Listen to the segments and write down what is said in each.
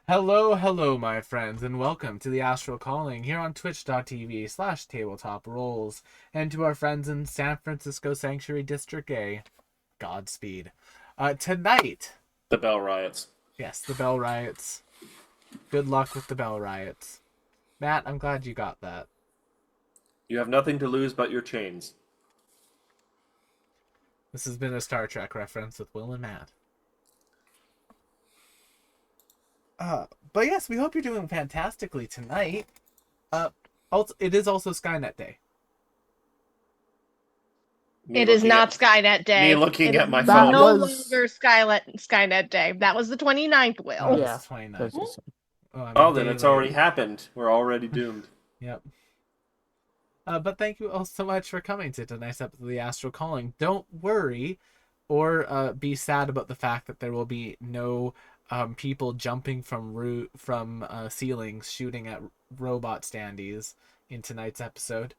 Hello, my friends, and welcome to the Astral Calling here on twitch.tv/tabletop rolls, and to our friends in San Francisco Sanctuary District A, Godspeed. Tonight, The Bell Riots. yes, the Bell Riots. Good luck with the Bell Riots. Matt, I'm glad you got that. You have nothing to lose but your chains. This has been a Star Trek reference with Will and Matt. But yes, we hope you're doing fantastically tonight. Also, it is also Skynet Day. It is not Skynet Day. Me looking It at my is phone. no longer Skynet Day. That was the 29th, Will. Oh, Yeah. it's 29. Oh, then it's already happened. We're already doomed. Yep. But thank you all so much for coming to tonight's episode of the Astral Calling. Don't worry or be sad about the fact that there will be no people jumping from ceilings shooting at robot standees in tonight's episode.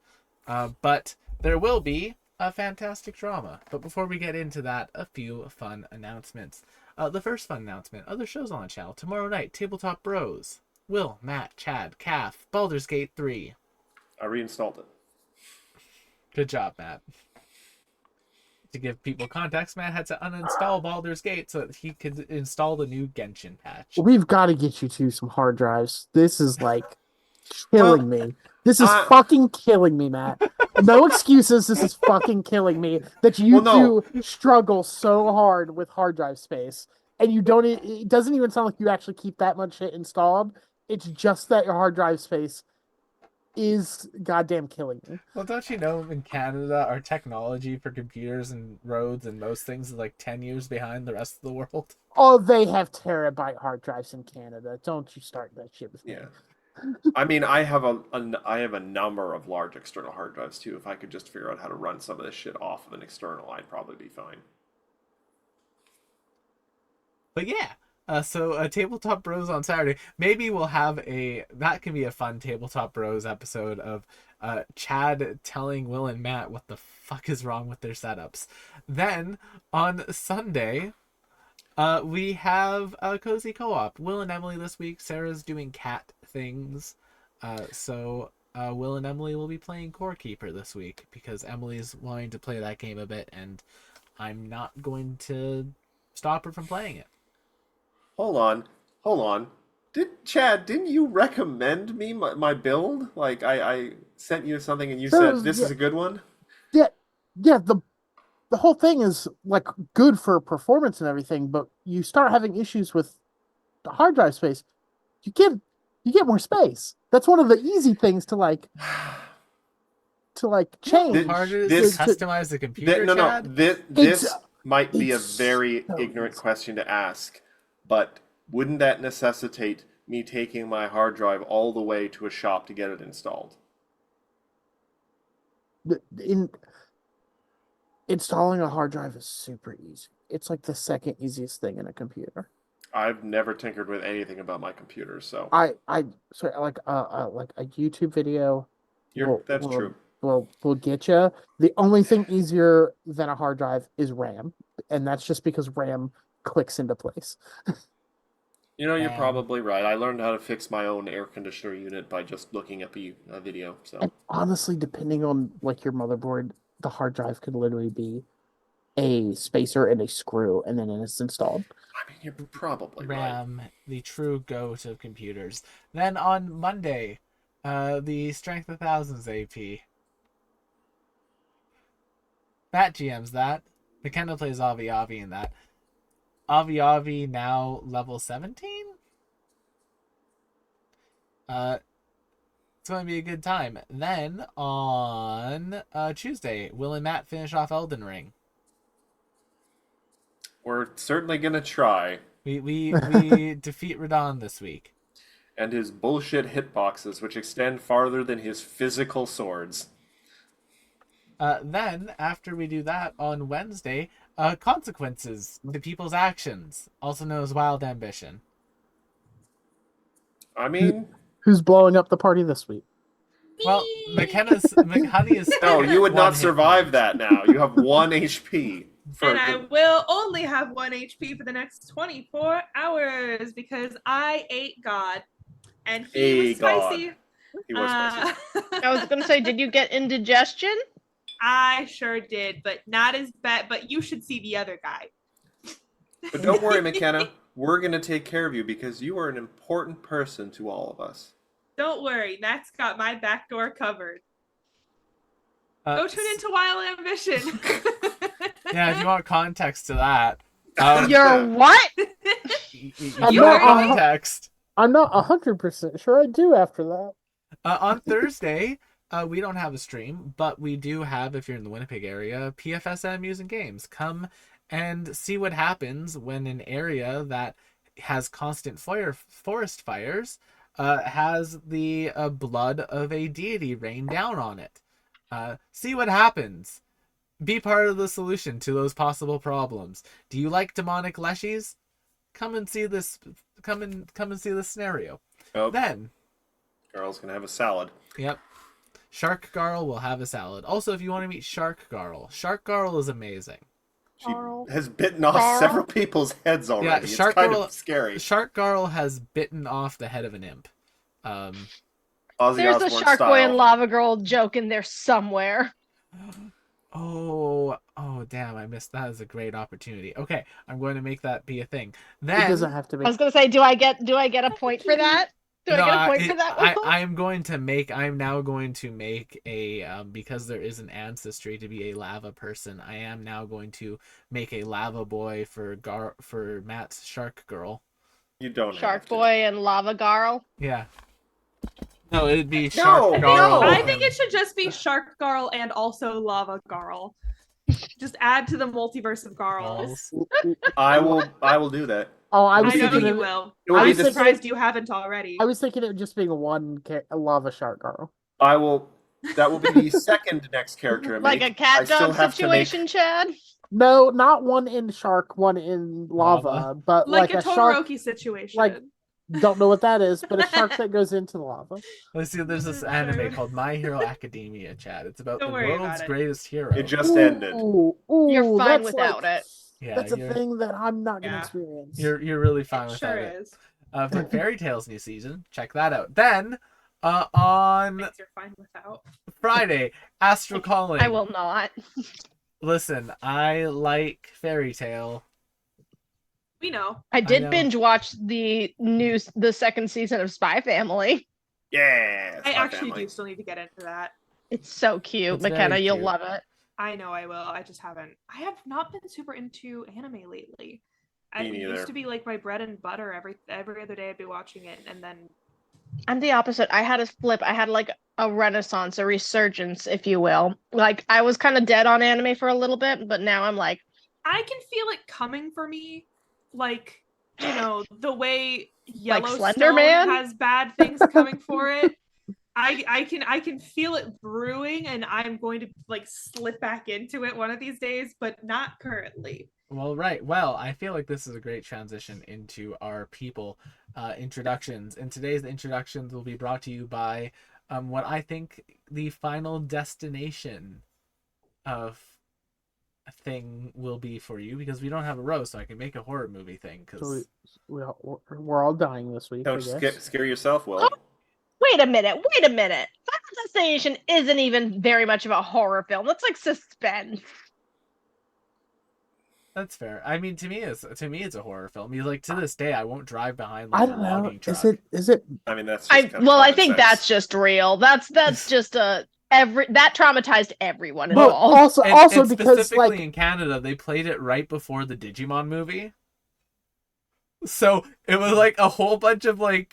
But there will be a fantastic drama. But before we get into that, a few fun announcements. The first fun announcement, other shows on the channel. Tomorrow night, Tabletop Bros. Will, Matt, Chad, Calf, Baldur's Gate 3. I reinstalled it. Good job, Matt. To give people context, Matt had to uninstall Baldur's Gate so that he could install the new Genshin patch. We've got to get you to some hard drives. This is like killing me. This is uh, fucking killing me, Matt. No excuses. This is fucking killing me that you two struggle so hard with hard drive space, and you don't. It doesn't even sound like you actually keep that much shit installed. It's just that your hard drive space is goddamn killing me. Well, don't you know, in Canada, our technology for computers and roads and most things is like 10 years behind the rest of the world? Oh, they have terabyte hard drives in Canada. Don't you start that shit with me. Yeah. I mean, I have a number of large external hard drives too. If I could just figure out how to run some of this shit off of an external, I'd probably be fine. But yeah, so Tabletop Bros on Saturday. Maybe we'll have that can be a fun Tabletop Bros episode of Chad telling Will and Matt what the fuck is wrong with their setups. Then on Sunday, we have a cozy co-op. Will and Emily this week. Sarah's doing cat things. So Will and Emily will be playing Core Keeper this week because Emily's wanting to play that game a bit, and I'm not going to stop her from playing it. Hold on. Didn't you recommend me my build? Like, I sent you something and you said, this is a good one? Yeah, the whole thing is like good for performance and everything, but you start having issues with the hard drive space. You get more space. That's one of the easy things to change. Harder to customize the computer. This might be a very ignorant question to ask, but wouldn't that necessitate me taking my hard drive all the way to a shop to get it installed? Installing a hard drive is super easy. It's like the second easiest thing in a computer. I've never tinkered with anything about my computer, so sorry, like a YouTube video. That's true. Will get you. The only thing easier than a hard drive is RAM, and that's just because RAM clicks into place. You know, you're probably right. I learned how to fix my own air conditioner unit by just looking at a video. So, and honestly, depending on like your motherboard, the hard drive could literally be a spacer and a screw, and then it's installed. I mean, you're probably RAM, right. the true goat of computers. Then on Monday, the Strength of Thousands AP. Matt GM's that. McKenna plays Avi Avi in that. Avi Avi now level 17? It's going to be a good time. Then on Tuesday, Will and Matt finish off Elden Ring. We're certainly gonna try. We defeat Radon this week. And his bullshit hitboxes, which extend farther than his physical swords. Then, after we do that on Wednesday, consequences to people's actions, also known as Wild Ambition. I mean, who's blowing up the party this week? Well, McHoney is. No, you would not survive that now. You have 1 HP. For I the, will only have 1 HP for the next 24 hours because I ate God. And he A was spicy. God. He was spicy. I was gonna say, did you get indigestion? I sure did, but not as bad. But you should see the other guy. But don't worry, McKenna. We're going to take care of you because you are an important person to all of us. Don't worry, Matt's got my back door covered. Go tune into Wild Ambition. Yeah, if you want context to that. You're what? You want context. I'm not 100% sure I do after that. On Thursday, we don't have a stream, but we do have, if you're in the Winnipeg area, PFSM Music and Games. Come and see what happens when an area that has constant forest fires has the blood of a deity rain down on it. See what happens. Be part of the solution to those possible problems. Do you like demonic leshies? Come and see this. Come and see this scenario. Oh, Then, Carl's going to have a salad. yep, Shark Garl will have a salad. Also, if you want to meet Shark Garl is amazing. She has bitten off several people's heads already. Yeah, it's kind of scary. Shark Garl has bitten off the head of an imp. Ozzy There's a Osbourne Shark style. Boy and Lava Girl joke in there somewhere. Oh, damn, I missed that. Is a great opportunity. Okay, I'm going to make that be a thing. It Then doesn't have to be. I was gonna say, do I get a point for that? Do I get a point for that? Will? I'm now going to make a because there is an ancestry to be a lava person. I am now going to make a lava boy for Matt's Shark Girl. You don't Shark have to. Boy and Lava Garl. Yeah. No, it'd be Shark Garl. I think it should just be Shark Garl and also Lava Garl. Just add to the multiverse of Garls. I will do that. Oh, I I was know thinking you it, will. It will I'm be the- surprised you haven't already. I was thinking it just being a lava shark girl. I will. That will be the second next character I Like make. a cat I still dog have to make- situation, Chad. No, not one in shark, one in lava, Lava. but like like a a shark. Todoroki situation. like- Don't know what that is, but a shark that goes into the lava. Let's see. There's this anime called My Hero Academia, Chad. It's about Don't the worry about world's it. greatest hero. It just ended. Ooh, You're fine that's without like- it. Yeah, That's a you're, thing that I'm not gonna Yeah. experience. you're really fine It without sure it. is. For Fairy Tale's new season, check that out. Then, on Things you're fine without. Friday, Astral Calling. I will not. Listen, I like Fairy Tale. We know. I did know. binge watch the second season of Spy Family. Yeah. I Spy actually Family. do still need to get into that. It's so cute, It's very McKenna. You'll cute. love it. I know I will. I just haven't. I have not been super into anime lately. Me It neither. used to be like my bread and butter. Every other day I'd be watching it, and then I'm the opposite. I had a flip. I had like a renaissance, a resurgence, if you will. Like I was kind of dead on anime for a little bit, but now I'm like, I can feel it coming for me. Like, you know, the way Yellowstone Slender Man? has bad things coming for it. I can feel it brewing, and I'm going to like slip back into it one of these days, but not currently. Well, right. Well, I feel like this is a great transition into our people introductions. And today's introductions will be brought to you by what I think the final destination of a thing will be for you, because we don't have a row, so I can make a horror movie thing. So Because we're all dying this week. Don't I guess. scare yourself, Will. wait a minute. Final Destination isn't even very much of a horror film. It's like suspense. that's fair. I mean, to me, it's a horror film. Because, like, to this day, I won't drive behind I like, don't a know. logging truck. Is it? I mean, that's just kind of I common think sense. that's just real. That's just that traumatized everyone But involved. also and because specifically like in Canada, they played it right before the Digimon movie. So it was like a whole bunch of there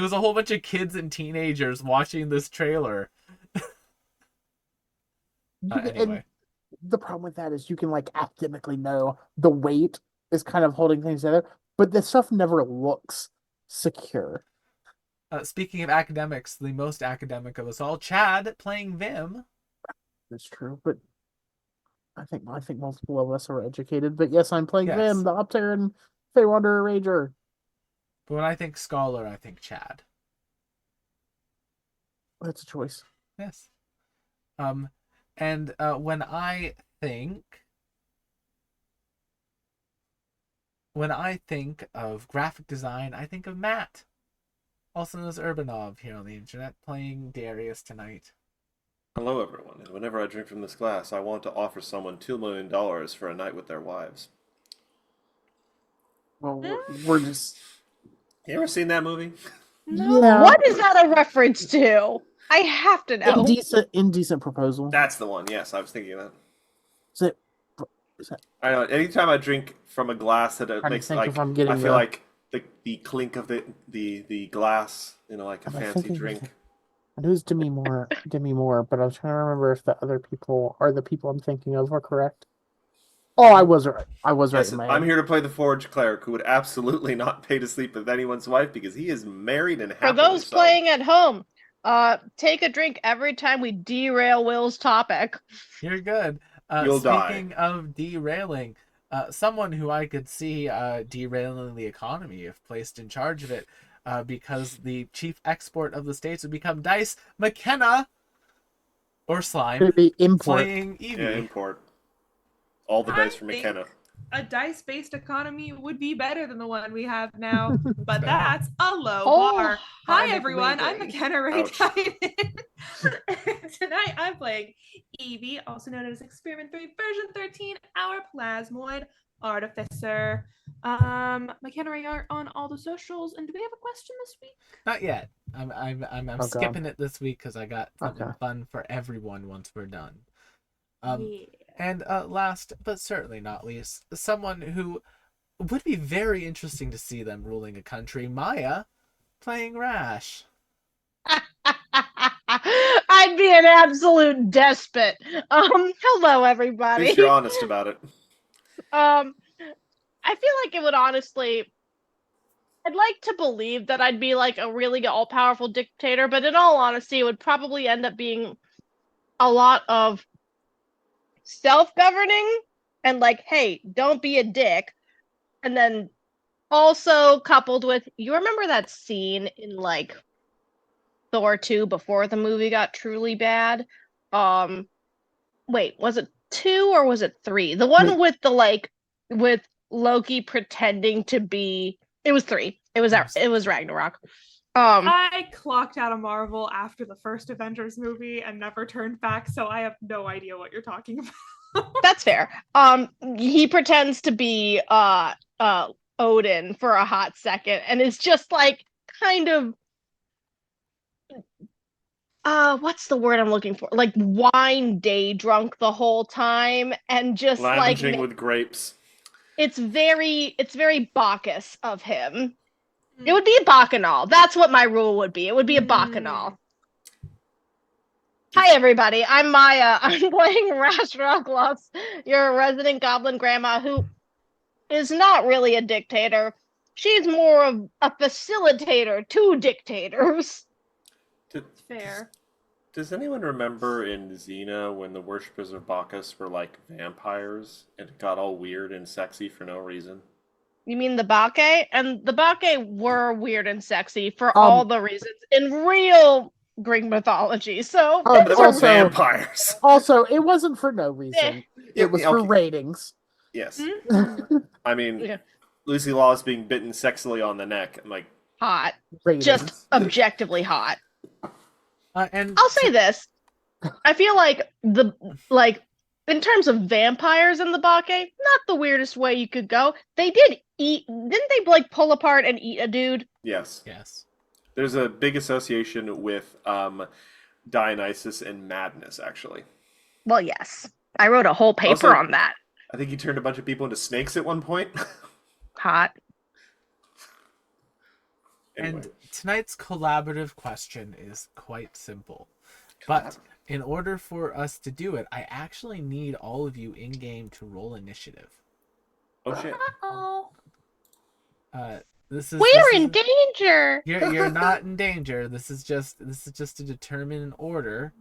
was a whole bunch of kids and teenagers watching this trailer. and Anyway, the problem with that is you can like academically know the weight is kind of holding things together, but the stuff never looks secure. speaking of academics, the most academic of us all, Chad playing Vim. That's true, but I think multiple of us are educated. But yes, I'm playing Yes. Vim, the Opteran Fey Wanderer Ranger. But when I think scholar, I think Chad. That's a choice. Yes. And when I think when I think of graphic design, I think of Matt, also known as Urbanov here on the internet, playing Darius tonight. Hello, everyone, and whenever I drink from this glass, I want to offer someone $2 million for a night with their wives. Well, we're just. You ever seen that movie? No. Yeah. What is that a reference to? I have to know. Indecent proposal. That's the one. Yes, I was thinking of that. Is it? I know. Anytime I drink from a glass that it Trying to makes think like if I'm getting I feel like the clink of the glass, like a I fancy think it was- drink. It was Demi Moore, but I was trying to remember if the other people are the people I'm thinking of are correct. Oh, I was right. I was right Yes, in my I'm head. here to play the Forge Cleric, who would absolutely not pay to sleep with anyone's wife because he is married and For happily those so. playing at home, take a drink every time we derail Will's topic. You're good. You'll Speaking die. of derailing, someone who I could see derailing the economy if placed in charge of it, because the chief export of the states would become Dice McKenna or Slime Could be import. playing Eevee. Yeah, import. All the dice I for think McKenna. a dice-based economy would be better than the one we have now, but Fair. that's a low bar. Hi Wholeheartedly everyone, I'm agree. McKenna Ray Ouch. Tynan. Tonight I'm playing Eevee, also known as Experiment 3 version 13, our Plasmoid Artificer. McKenna Ray are on all the socials, and do we have a question this week? Not yet. I'm Oh, God. skipping it this week because I got something Okay. fun for everyone once we're done. Yeah. And last but certainly not least, someone who would be very interesting to see them ruling a country, Maya, playing Rash. I'd be an absolute despot. Hello At everybody. least you're honest about it. I feel like it would honestly. I'd like to believe that I'd be like a really all-powerful dictator, but in all honesty, it would probably end up being a lot of self-governing and like, hey, don't be a dick. And then also coupled with, you remember that scene in like Thor 2 before the movie got truly bad? Wait, was it 2 or was it 3? The one with the like with Loki pretending to be it was 3. It was Ragnarok. I clocked out of Marvel after the first Avengers movie and never turned back, so I have no idea what you're talking about. That's fair. He pretends to be Odin for a hot second and is just like kind of what's the word I'm looking for? Like wine day drunk the whole time and just Lounging like with grapes. it's very Bacchus of him. It would be a bacchanal. That's what my rule would be. It would be a bacchanal. Hi everybody, I'm Maya. I'm playing Rash Rockloss, your resident goblin grandma who is not really a dictator. She's more of a facilitator to dictators. Fair. Does anyone remember in Xena when the worshippers of Bacchus were like vampires and it got all weird and sexy for no reason? You mean the Bacchae? And the Bacchae were weird and sexy for all the reasons in real Greek mythology. So But they were also- vampires. Also, it wasn't for no reason. Yeah, It was for okay. ratings. Yes. Mhm. I mean, Yeah. Lucy Lawless being bitten sexily on the neck. I'm like, hot. Ratings. Just objectively hot. And I'll say this. I feel like in terms of vampires in the Bacchae, not the weirdest way you could go. They did eat. Didn't they like pull apart and eat a dude? yes. yes. There's a big association with Dionysus and madness, actually. Well, yes. I wrote a whole paper Also- on that. I think he turned a bunch of people into snakes at one point. Hot. Anyway. And tonight's collaborative question is quite simple. But in order for us to do it, I actually need all of you in game to roll initiative. Oh shit. Uh-oh. This is We're in danger. You're not in danger. This is just to determine an order.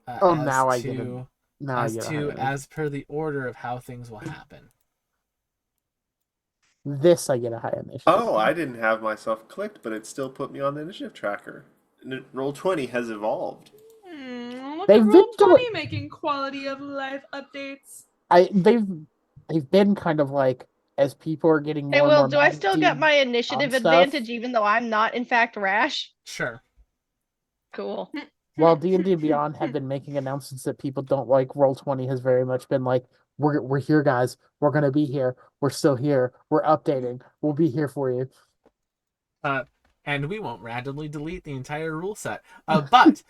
Now I get it. Now I get it. as per the order of how things will happen. This I get a high initiative. Oh, I didn't have myself clicked, but it still put me on the initiative tracker. Roll20 has evolved. Look They've at been Roll20 making quality of life updates. They've been kind of like as people are getting Hey, more and Will, more do I mad at still get D&D my on initiative stuff, advantage even though I'm not, in fact, Rash? Sure. Cool. while D&D Beyond have been making announcements that people don't like, Roll20 has very much been like, we're here, guys. We're gonna be here. We're still here. We're updating. We'll be here for you. And we won't randomly delete the entire rule set. But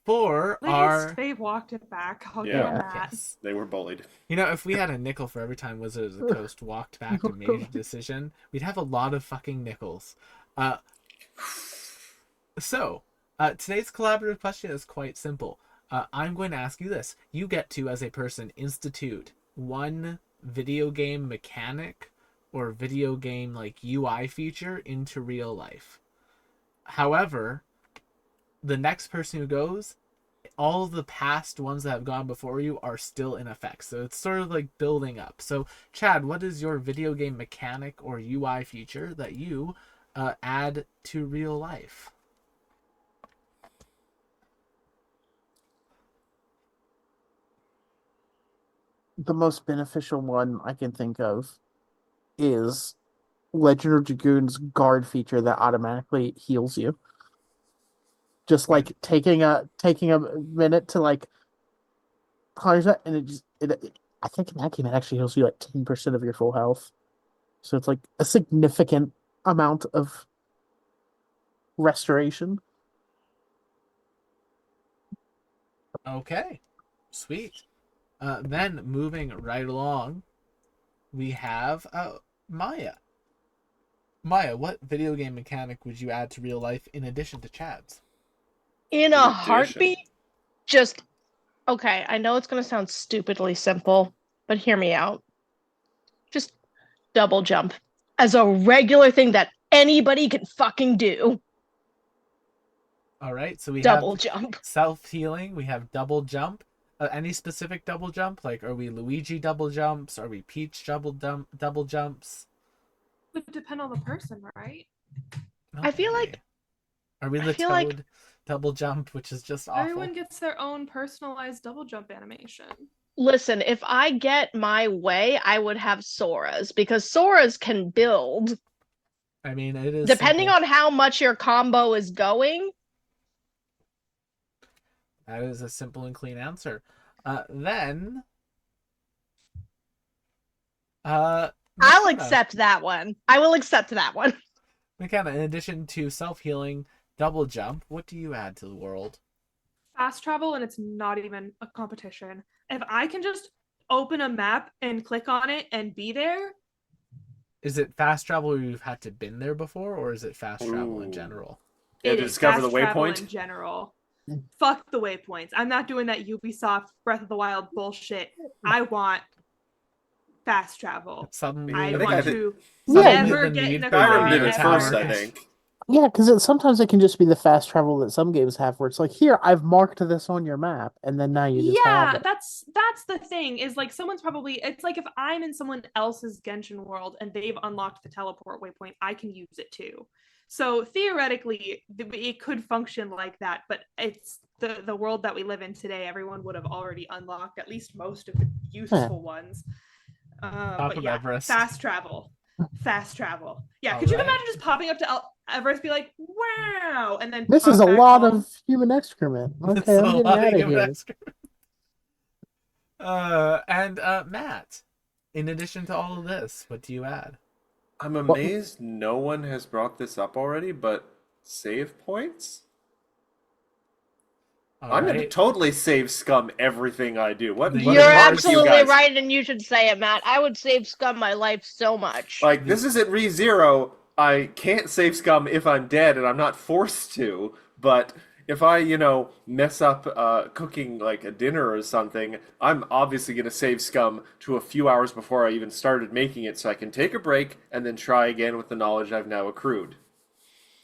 for At least our they walked it back. I'll give Yeah. them that. yes, They were bullied. you know, if we had a nickel for every time Wizards of the Coast walked back a major decision, we'd have a lot of fucking nickels. So today's collaborative question is quite simple. I'm going to ask you this: you get to, as a person, institute one video game mechanic or video game like UI feature into real life. However, the next person who goes, all the past ones that have gone before you are still in effect. So it's sort of like building up. So, Chad, what is your video game mechanic or UI feature that you add to real life? The most beneficial one I can think of is Legend of Dragoon's guard feature that automatically heals you. Just like taking a minute to like punish that, and I think in that game it actually heals you like 10% of your full health. So it's like a significant amount of restoration. Okay, sweet. Then moving right along, we have Maya. Maya, what video game mechanic would you add to real life in addition to Chad's? In In a addition. heartbeat, just okay. I know it's going to sound stupidly simple, but hear me out. Just double jump as a regular thing that anybody can fucking do. All right, so we Double have jump. self-healing, we have double jump. Any specific double jump? Like, are we Luigi double jumps? Are we Peach double jumps? Would depend on the person, right? I feel like Are we I the feel like- Toad double jump, which is just awful? Everyone gets their own personalized double jump animation. Listen, if I get my way, I would have Sora's because Sora's can build I mean, it is depending simple. on how much your combo is going. That is a simple and clean answer. Then, I'll McKenna. accept that one. I will accept that one. McKenna, in addition to self-healing, double jump, what do you add to the world? Fast travel, and it's not even a competition. If I can just open a map and click on it and be there, Is it fast travel where you've had to been there before, or is it fast travel in Ooh. general? Yeah, it to is discover fast the travel waypoint? in general. Fuck the waypoints. I'm not doing that Ubisoft Breath of the Wild bullshit. I want fast travel. Suddenly, I I think want I to Suddenly never the get need in a for car. Skyrim did it data ever first, tower. I think. Yeah, because sometimes it can just be the fast travel that some games have, where it's like, here, I've marked this on your map, and then now you just have Yeah, it. that's the thing, is like someone's probably, it's like if I'm in someone else's Genshin world and they've unlocked the teleport waypoint, I can use it too. So theoretically it could function like that, but it's the world that we live in today. Everyone would have already unlocked at least most of the useful ones. Top But of yeah, Everest. fast travel. Yeah, All could you right. imagine just popping up to Everest, be like, wow, and then This pop is a back lot home? of human excrement. It's Okay, I'm a getting lot out of human here. excrement. And Matt, in addition to all of this, what do you add? I'm amazed no one has brought this up already, but save points? All I'm going to right. totally save scum everything I do. What You're is You're wrong with you absolutely guys? right, and you should say it, Matt. I would save scum my life so much. Like, this isn't ReZero. I can't save scum if I'm dead, and I'm not forced to. But if I, mess up cooking like a dinner or something, I'm obviously going to save scum to a few hours before I even started making it, so I can take a break and then try again with the knowledge I've now accrued.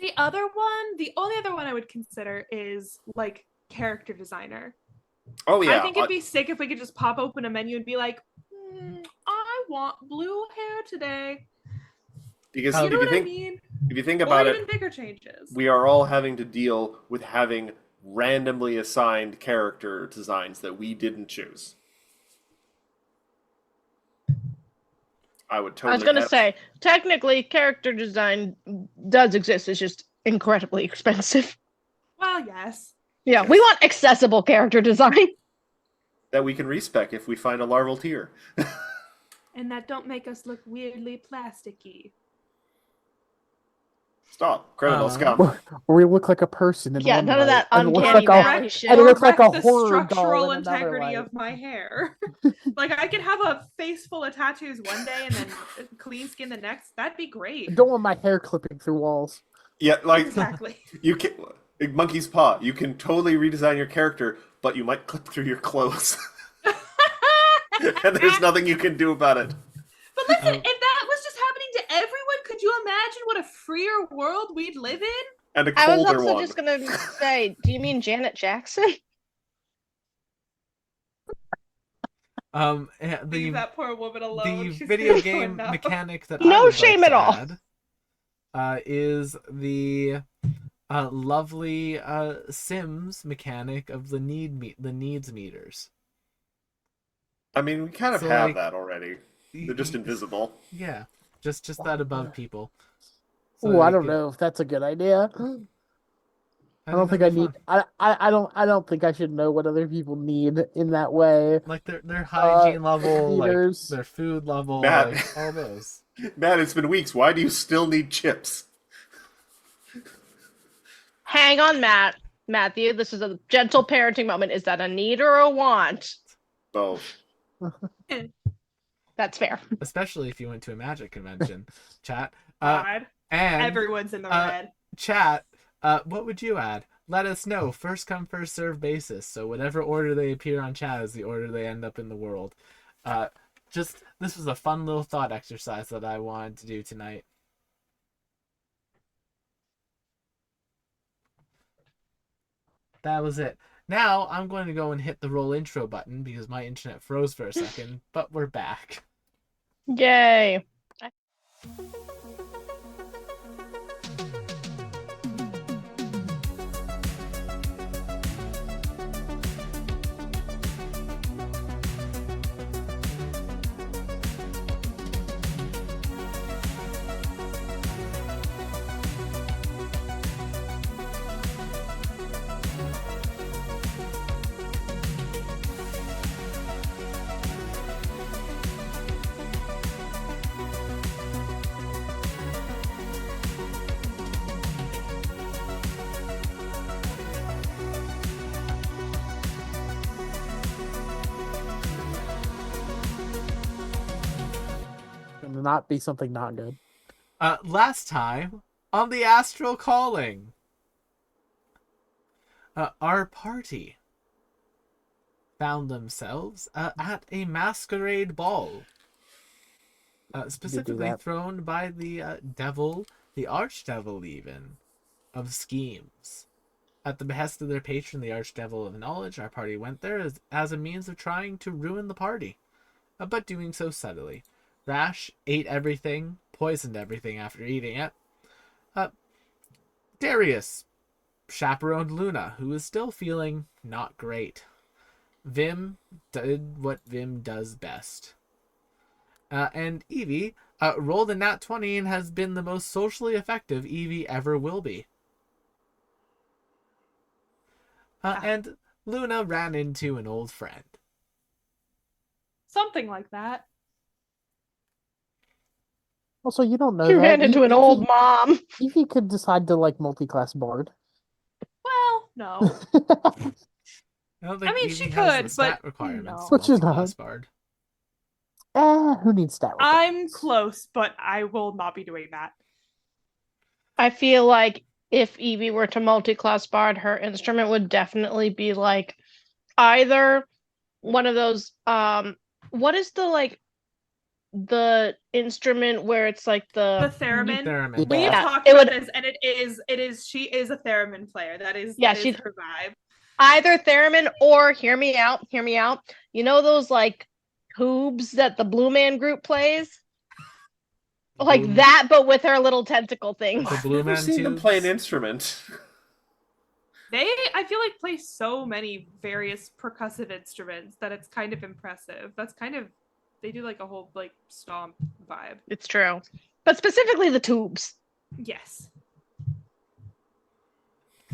The only other one I would consider is like character designer. Oh yeah, I think it'd be sick if we could just pop open a menu and be like, I want blue hair today. because You if know you what think I mean? if you think about Or it, even bigger changes. we are all having to deal with having randomly assigned character designs that we didn't choose. I would I totally was gonna have. say, technically, character design does exist. It's just incredibly expensive. Well, yes. Yeah, we Yes. want accessible character design. That we can respec if we find a larval tier. And that don't make us look weirdly plasticky. Stop, criminal Uh, scum. Or we look like a person in Yeah, one none of light, that and it looks uncanny like a valley Correct, shit. and it looks like a correct the horror doll structural in another integrity light. of my hair. Like I could have a face full of tattoos one day and then clean skin the next. That'd be I great. don't want my hair clipping through walls. Yeah, like Exactly. you can monkey's paw. You can totally redesign your character, but you might clip through your clothes, and there's nothing you can do about it. But listen, if that was just happening to everyone, could you imagine what a freer world we'd live in? And a I was colder also one. just gonna say, do you mean Janet Jackson? Eh, Leave that poor woman alone. the She's video painful game enough. mechanic that No I would shame like at to all. add, is the lovely Sims mechanic of the needs meters. I mean, we kind of So, have like, that already. They're just invisible. Yeah, just that above people. Oh, I you don't could- know if that's a good idea. I don't think I that'd be need. fun. I don't think I should know what other people need in that way. Like their hygiene level, like meters. their food level, Matt. like all those. Matt, it's been weeks. Why do you still need chips? Hang on, Matthew, this is a gentle parenting moment. Is that a need or a want? Both. That's fair. Especially if you went to a magic convention. Chat. God, And everyone's in the red. chat, what would you add? Let us know. First come, first serve basis. So whatever order they appear on chat is the order they end up in the world. This was a fun little thought exercise that I wanted to do tonight. That was it. Now I'm going to go and hit the roll intro button because my internet froze for a second, but we're back. Yay. And not be something not good. Last time on the Astral Calling, our party found themselves at a masquerade ball, specifically that. thrown by the devil, the archdevil even, of schemes. At the behest of their patron, the archdevil of knowledge, our party went there as a means of trying to ruin the party, but doing so subtly. Rash ate everything, poisoned everything after eating it. Darius chaperoned Luna, who was still feeling not great. Vim did what Vim does best. And Evie rolled a nat 20 and has been the most socially effective Evie ever will be. And Luna ran into an old friend. Something like that. Also, you don't know You that. ran into an old mom. Evie could decide to like multi-class bard. Well, no. I don't think I mean, Evie she has could, the stat but requirements no. to Which is multi-class not. bard. Who needs stat I'm requirements? close, but I will not be doing that. I feel like if Evie were to multi-class bard, her instrument would definitely be like either one of those what is the instrument where it's like The theremin. Theremin. We have Yeah, talked it about would- this, and she is a theremin player. That is she's her vibe. either theremin or hear me out. You know those like tubes that the Blue Man Group plays? Like Blue- that, but with her little tentacle things. The I've Blue never Man seen them tubes? play an instrument. They, I feel like, play so many various percussive instruments that it's kind of impressive. That's kind of, they do like a whole like stomp vibe. It's true. But specifically the tubes. Yes.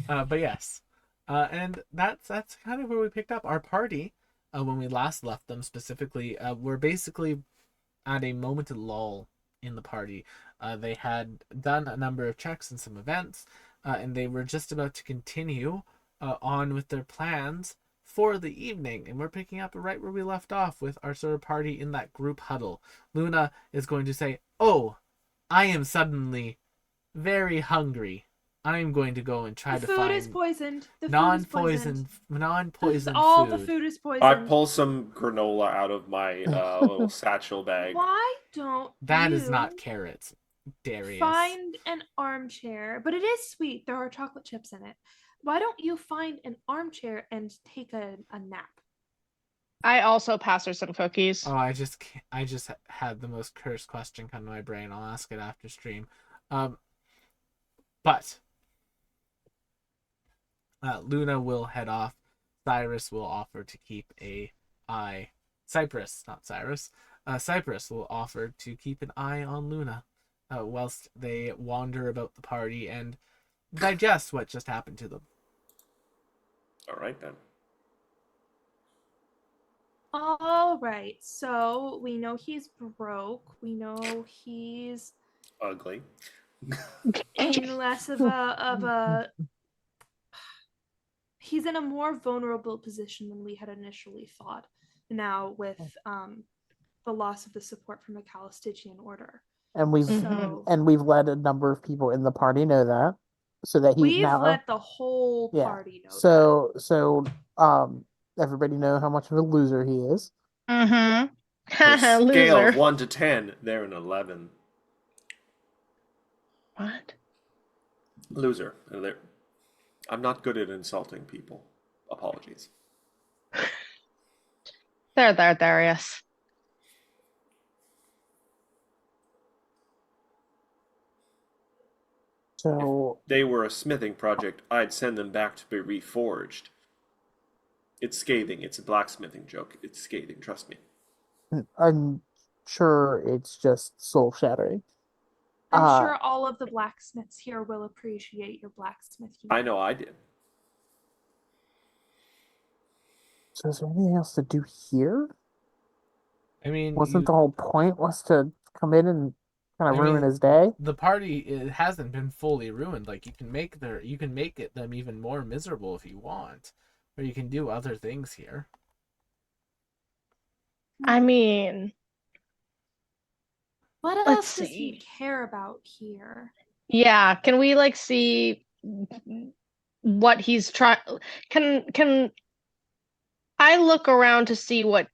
But yes, and that's kind of where we picked up our party when we last left them. Specifically, we're basically at a moment of lull in the party. They had done a number of checks and some events, and they were just about to continue on with their plans for the evening. And we're picking up right where we left off with our sort of party in that group huddle. Luna is going to say, "Oh, I am suddenly very hungry. I'm going to go and try The to food is find poisoned. The food is non-poison poisoned. All the food." food is I poisoned. pull some granola out of my little satchel bag. Why don't That you is not carrots, Darius. find an armchair? But it is sweet. There are chocolate chips in it. Why don't you find an armchair and take a nap? I also passed her some cookies. Oh, I just had the most cursed question come to my brain. I'll ask it after stream. But Luna will head off. Cyrus will offer to keep a eye. Cypress, not Cyrus. Cypress will offer to keep an eye on Luna, whilst they wander about the party and digest what just happened to them. All right then. All right. So we know he's broke. We know he's Ugly. in less of a he's in a more vulnerable position than we had initially thought now with the loss of the support from the Calistigian order. And we've So we've let a number of people in the party know that, so that he we've now let the whole yeah. party know that. So everybody know how much of a loser he is. On a scale Loser. of 1 to 10, they're an 11. What? Loser. I'm not good at insulting people. Apologies. There, Darius. So If they were a smithing project, I'd send them back to be reforged. It's scathing. It's a blacksmithing joke. It's scathing, trust me. I'm sure it's just soul shattering. I'm sure all of the blacksmiths here will appreciate your blacksmith humor. I know I did. So is there anything else to do here? I mean, Wasn't the whole point was to come in and kind of ruin his day? The party, it hasn't been fully ruined. Like, you can make them even more miserable if you want, or you can do other things here. I mean, What let's else does he see. care about here? Yeah, can we like see what he's trying? Can I look around to see what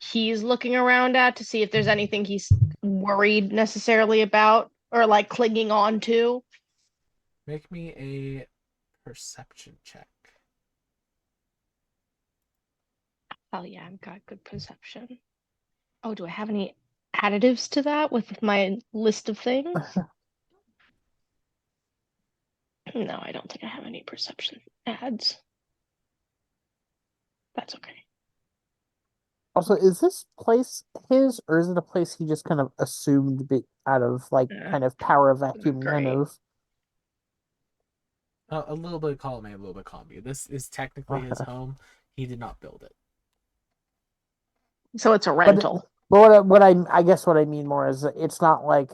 he's looking around at to see if there's anything he's worried necessarily about or like clinging on to? Make me a perception check. Oh yeah, I've got good perception. Oh, do I have any additives to that with my list of things? No, I don't think I have any perception ads. That's okay. Also, is this place his, or is it a place he just kind of assumed out of like kind of power of vacuum kind Great. of? A little bit of column A, a little bit of column B. This is technically his home. He did not build it. So it's a rental. But what I guess what I mean more is it's not like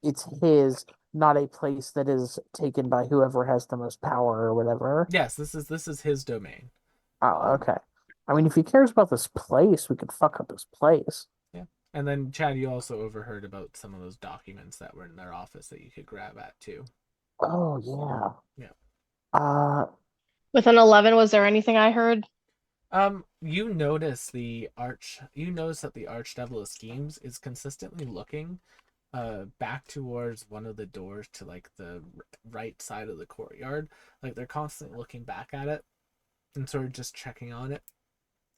it's his, not a place that is taken by whoever has the most power or whatever. Yes, this is his domain. Oh, okay. I mean, if he cares about this place, we could fuck up his place. Yeah. And then, Chad, you also overheard about some of those documents that were in their office that you could grab at, too. Oh, yeah. Yeah. With an 11, was there anything I heard? You notice that the Archdevil of Schemes is consistently looking back towards one of the doors to like the right side of the courtyard. Like they're constantly looking back at it and sort of just checking on it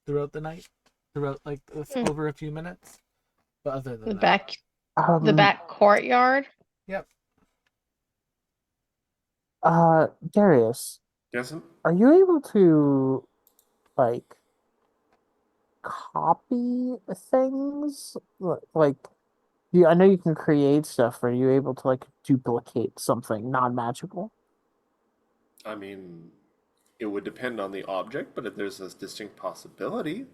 throughout the night, throughout like over a few minutes. But other than the back courtyard. Yep. Darius, Yes. are you able to like copy things? Like I know you can create stuff. Are you able to like duplicate something non-magical? I mean, it would depend on the object, but if there's a distinct possibility,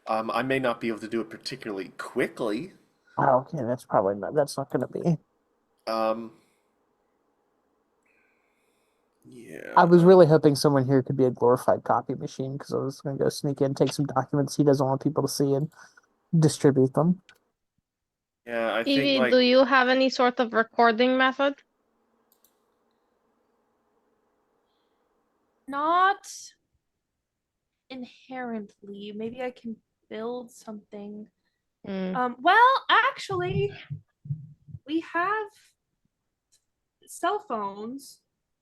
I may not be able to do it particularly quickly. Oh, okay, that's probably not. That's not going to be. Um, yeah. I was really hoping someone here could be a glorified copy machine because I was going to go sneak in, take some documents he doesn't want people to see, and distribute them. Yeah, I think Evie, like do you have any sort of recording method? Not inherently. Maybe I can build something. Well, actually, we have cell phones.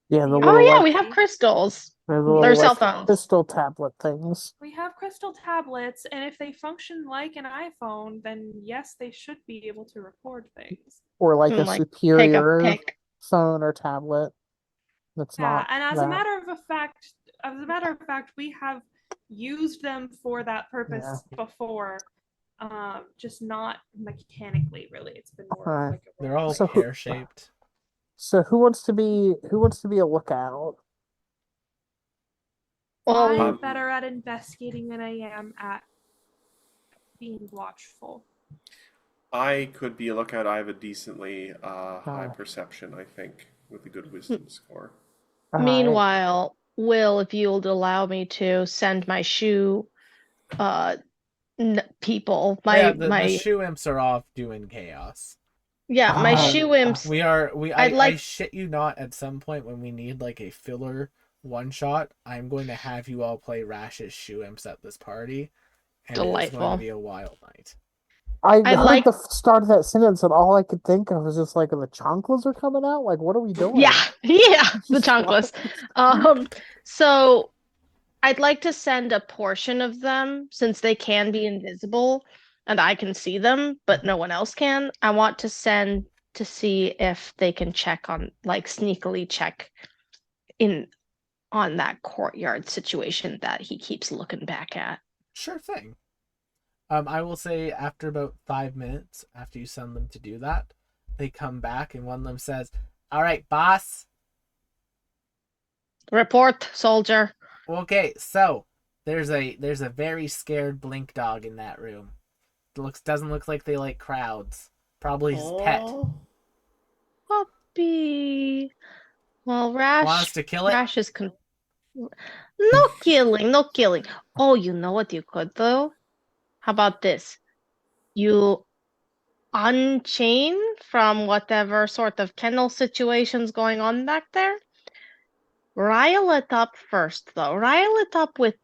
Yeah, the Oh little yeah, like we have crystals. the Or little cell like phones. crystal tablet things. We have crystal tablets, and if they function like an iPhone, then yes, they should be able to record things. Or like a Like take a superior pic. phone or tablet that's Yeah, not and as a that. matter of fact, we have used them for that purpose before. Just not mechanically, really. It's been more Alright. like a They're all So who- pear-shaped. So who wants to be a lookout? Well, I'm better at investigating than I am at being watchful. I could be a lookout. I have a decently high Oh. perception, I think, with a good wisdom score. Alright. meanwhile, Will, if you'll allow me to send my shoe people, The shoe imps are off doing chaos. my Oh. shoe imps. I shit you not, at some point when we need like a filler one shot, I'm going to have you all play Rash's shoe imps at this party. And it's going Delightful. to be a wild night. I I heard like- the start of that sentence, and all I could think of was just like the chanclas are coming out. Like, what are we doing? Yeah, the chunkless. So I'd like to send a portion of them, since they can be invisible and I can see them, but no one else can. I want to send to see if they can check on, like, sneakily check on that courtyard situation that he keeps looking back at. Sure thing. I will say after about 5 minutes, after you send them to do that, they come back and one of them says, "All right, boss. Report, soldier." Okay, so there's a very scared blink dog in that room. Doesn't look like they like crowds. Probably his pet. Puppy. Well, Rash. Want us to kill it? Rash is no killing, no killing. Oh, you know what you could do? How about this? You unchain from whatever sort of kennel situation's going on back there. Rile it up first, though. Rile it up with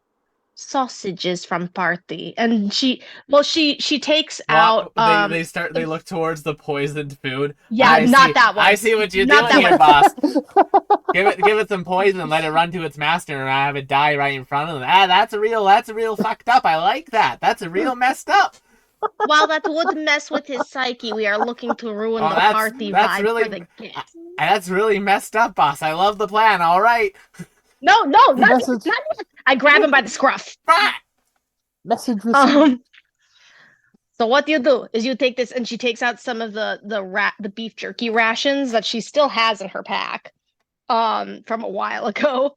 sausages from party, and she takes out. They look towards the poisoned food. Yeah, not that one. I see what you're Not doing that here, boss. Give it some poison and let it run to its master and have it die right in front of them. That's a real fucked up. I like that. That's a real messed up. While that would mess with his psyche, we are looking to ruin the party vibe for the guests. That's really messed up, boss. I love the plan. All right. No, not yet. I grab him by the scruff. Message received. So what you do is you take this, and she takes out some of the beef jerky rations that she still has in her pack, from a while ago,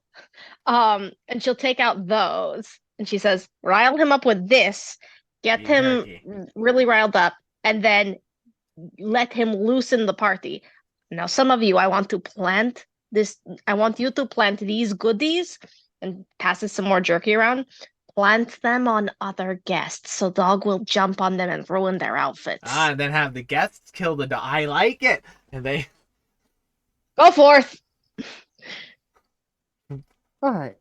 and she'll take out those, and she says, "Rile him up with this, get Beef him jerky. really riled up, and then let him loosen the party. Now, some of you, I want you to plant these goodies," and passes some more jerky around. "Plant them on other guests, so dog will jump on them and ruin their outfits." And then have the guests kill the dog. I like it. And they Go forth. Alright.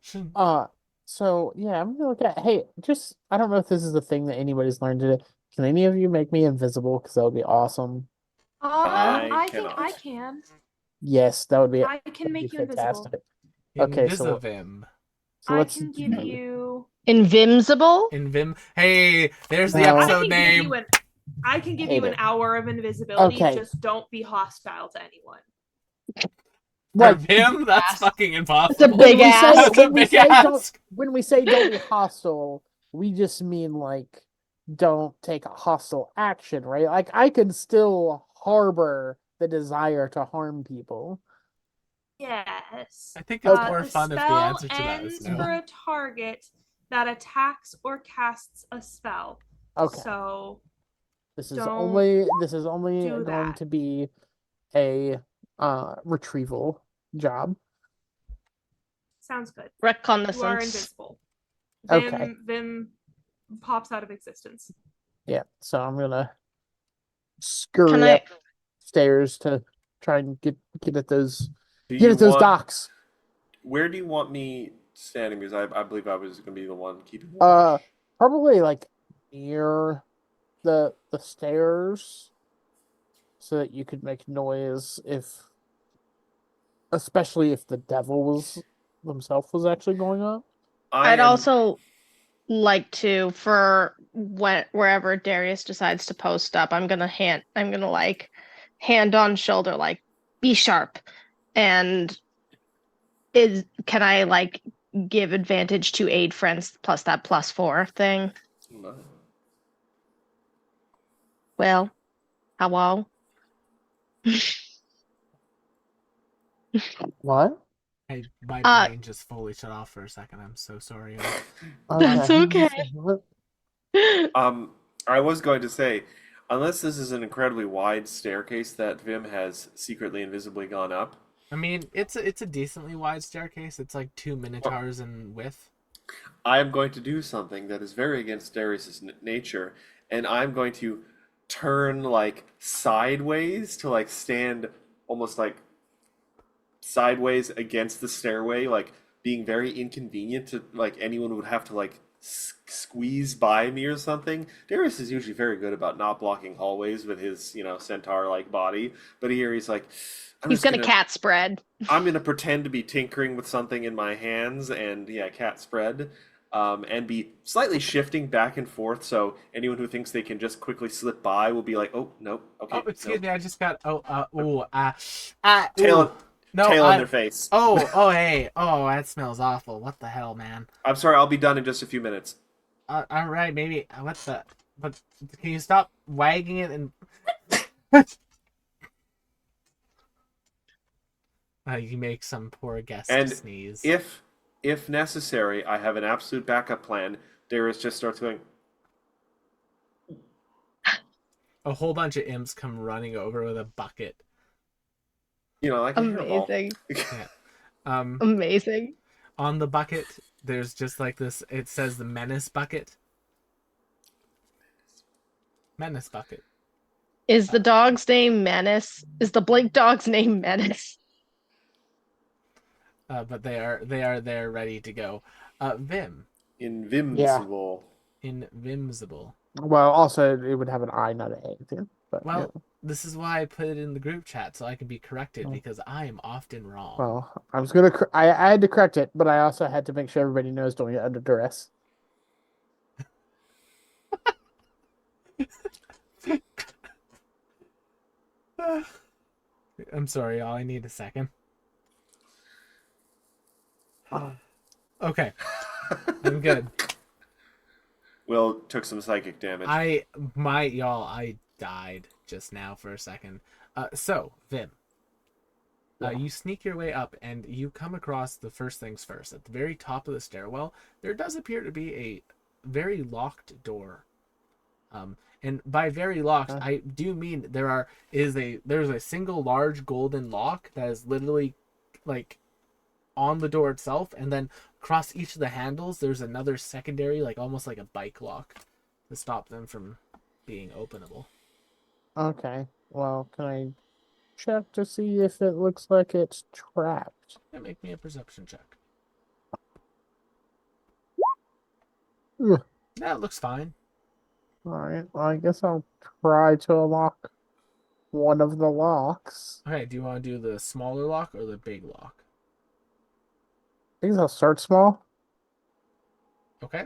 So yeah, I'm gonna look at. Hey, I don't know if this is a thing that anybody's learned today. Can any of you make me invisible? Because that would be awesome. I think cannot. I can. Yes, that would be. I can make you invisible. Okay, so Invisivim. I let's. can give you. InVimsible? Hey, there's the No. episode name. I can give Hate you an it. hour of invisibility. Okay. Just don't be hostile to anyone. For Like, him, that's fucking impossible. It's a big when we ass. say- That's a when we big say ass. When we say don't be hostile, we just mean like don't take a hostile action, right? Like I can still harbor the desire to harm people. Yes. I think it's more The fun if the spell answer to that is ends no. for a target that attacks or casts a spell. Okay. So This is don't only do going that. to be a retrieval job. Sounds good. You are Reconnaissance. invisible. Okay. Vim pops out of existence. Yeah. So I'm gonna Can scurry I? upstairs to try and get at those Do get you at those want? docks. Where do you want me standing? Because I believe I was going to be the one keeping watch. Probably like near the stairs, so that you could make noise especially if the devil was actually going up. I I'd am. also like to for wherever Darius decides to post up. I'm gonna like hand on shoulder, like be sharp, and can I like give advantage to aid friends plus that +4 thing? Well, hello. What? My Uh, brain just fully shut off for a second. I'm so sorry. that's okay. What? I was going to say, unless this is an incredibly wide staircase that Vim has secretly invisibly gone up, I mean, it's a decently wide staircase. It's like 2 minotaurs in width. I am going to do something that is very against Darius's nature, and I'm going to turn like sideways to like stand almost like sideways against the stairway, like being very inconvenient to like anyone would have to like squeeze by me or something. Darius is usually very good about not blocking hallways with his, centaur-like body, but here he's like, He's gonna cat spread. I'm gonna pretend to be tinkering with something in my hands and cat spread. And be slightly shifting back and forth, so anyone who thinks they can just quickly slip by will be like, "Oh, nope, okay, Oh, excuse nope." me. I just got. Tail, No, tail in their face. Hey. Oh, that smells awful. What the hell, man? I'm sorry, I'll be done in just a few minutes. All right, maybe. What the? But can you stop wagging it and? You make some poor guest And sneeze. if necessary, I have an absolute backup plan. Darius just starts going, A whole bunch of imps come running over with a bucket. like a hairball. Amazing. Yeah. Amazing. On the bucket, there's just like this. It says the menace bucket. Menace bucket. Is the dog's name Menace? Is the Blink dog's name Menace? But they are there ready to go. Vim. Invincible. InVimsible. Well, also it would have an I, not an A, too. But Well, this is why I put it in the group chat so I can be corrected because I am often wrong. well, I was gonna. I had to correct it, but I also had to make sure everybody knows doing it under duress. I'm sorry, y'all. I need a second. Okay. I'm good. Will took some psychic damage. I died just now for a second. So, Vim. You sneak your way up and you come across the first things first. At the very top of the stairwell, there does appear to be a very locked door. And by very locked, I do mean there's a single large golden lock that is literally like on the door itself, and then across each of the handles there's another secondary, like almost like a bike lock to stop them from being openable. Okay. Well, can I check to see if it looks like it's trapped? Yeah, make me a perception check. Ugh. That looks fine. All right. Well, I guess I'll try to unlock one of the locks. Okay, do you want to do the smaller lock or the big lock? I guess I'll start small. Okay.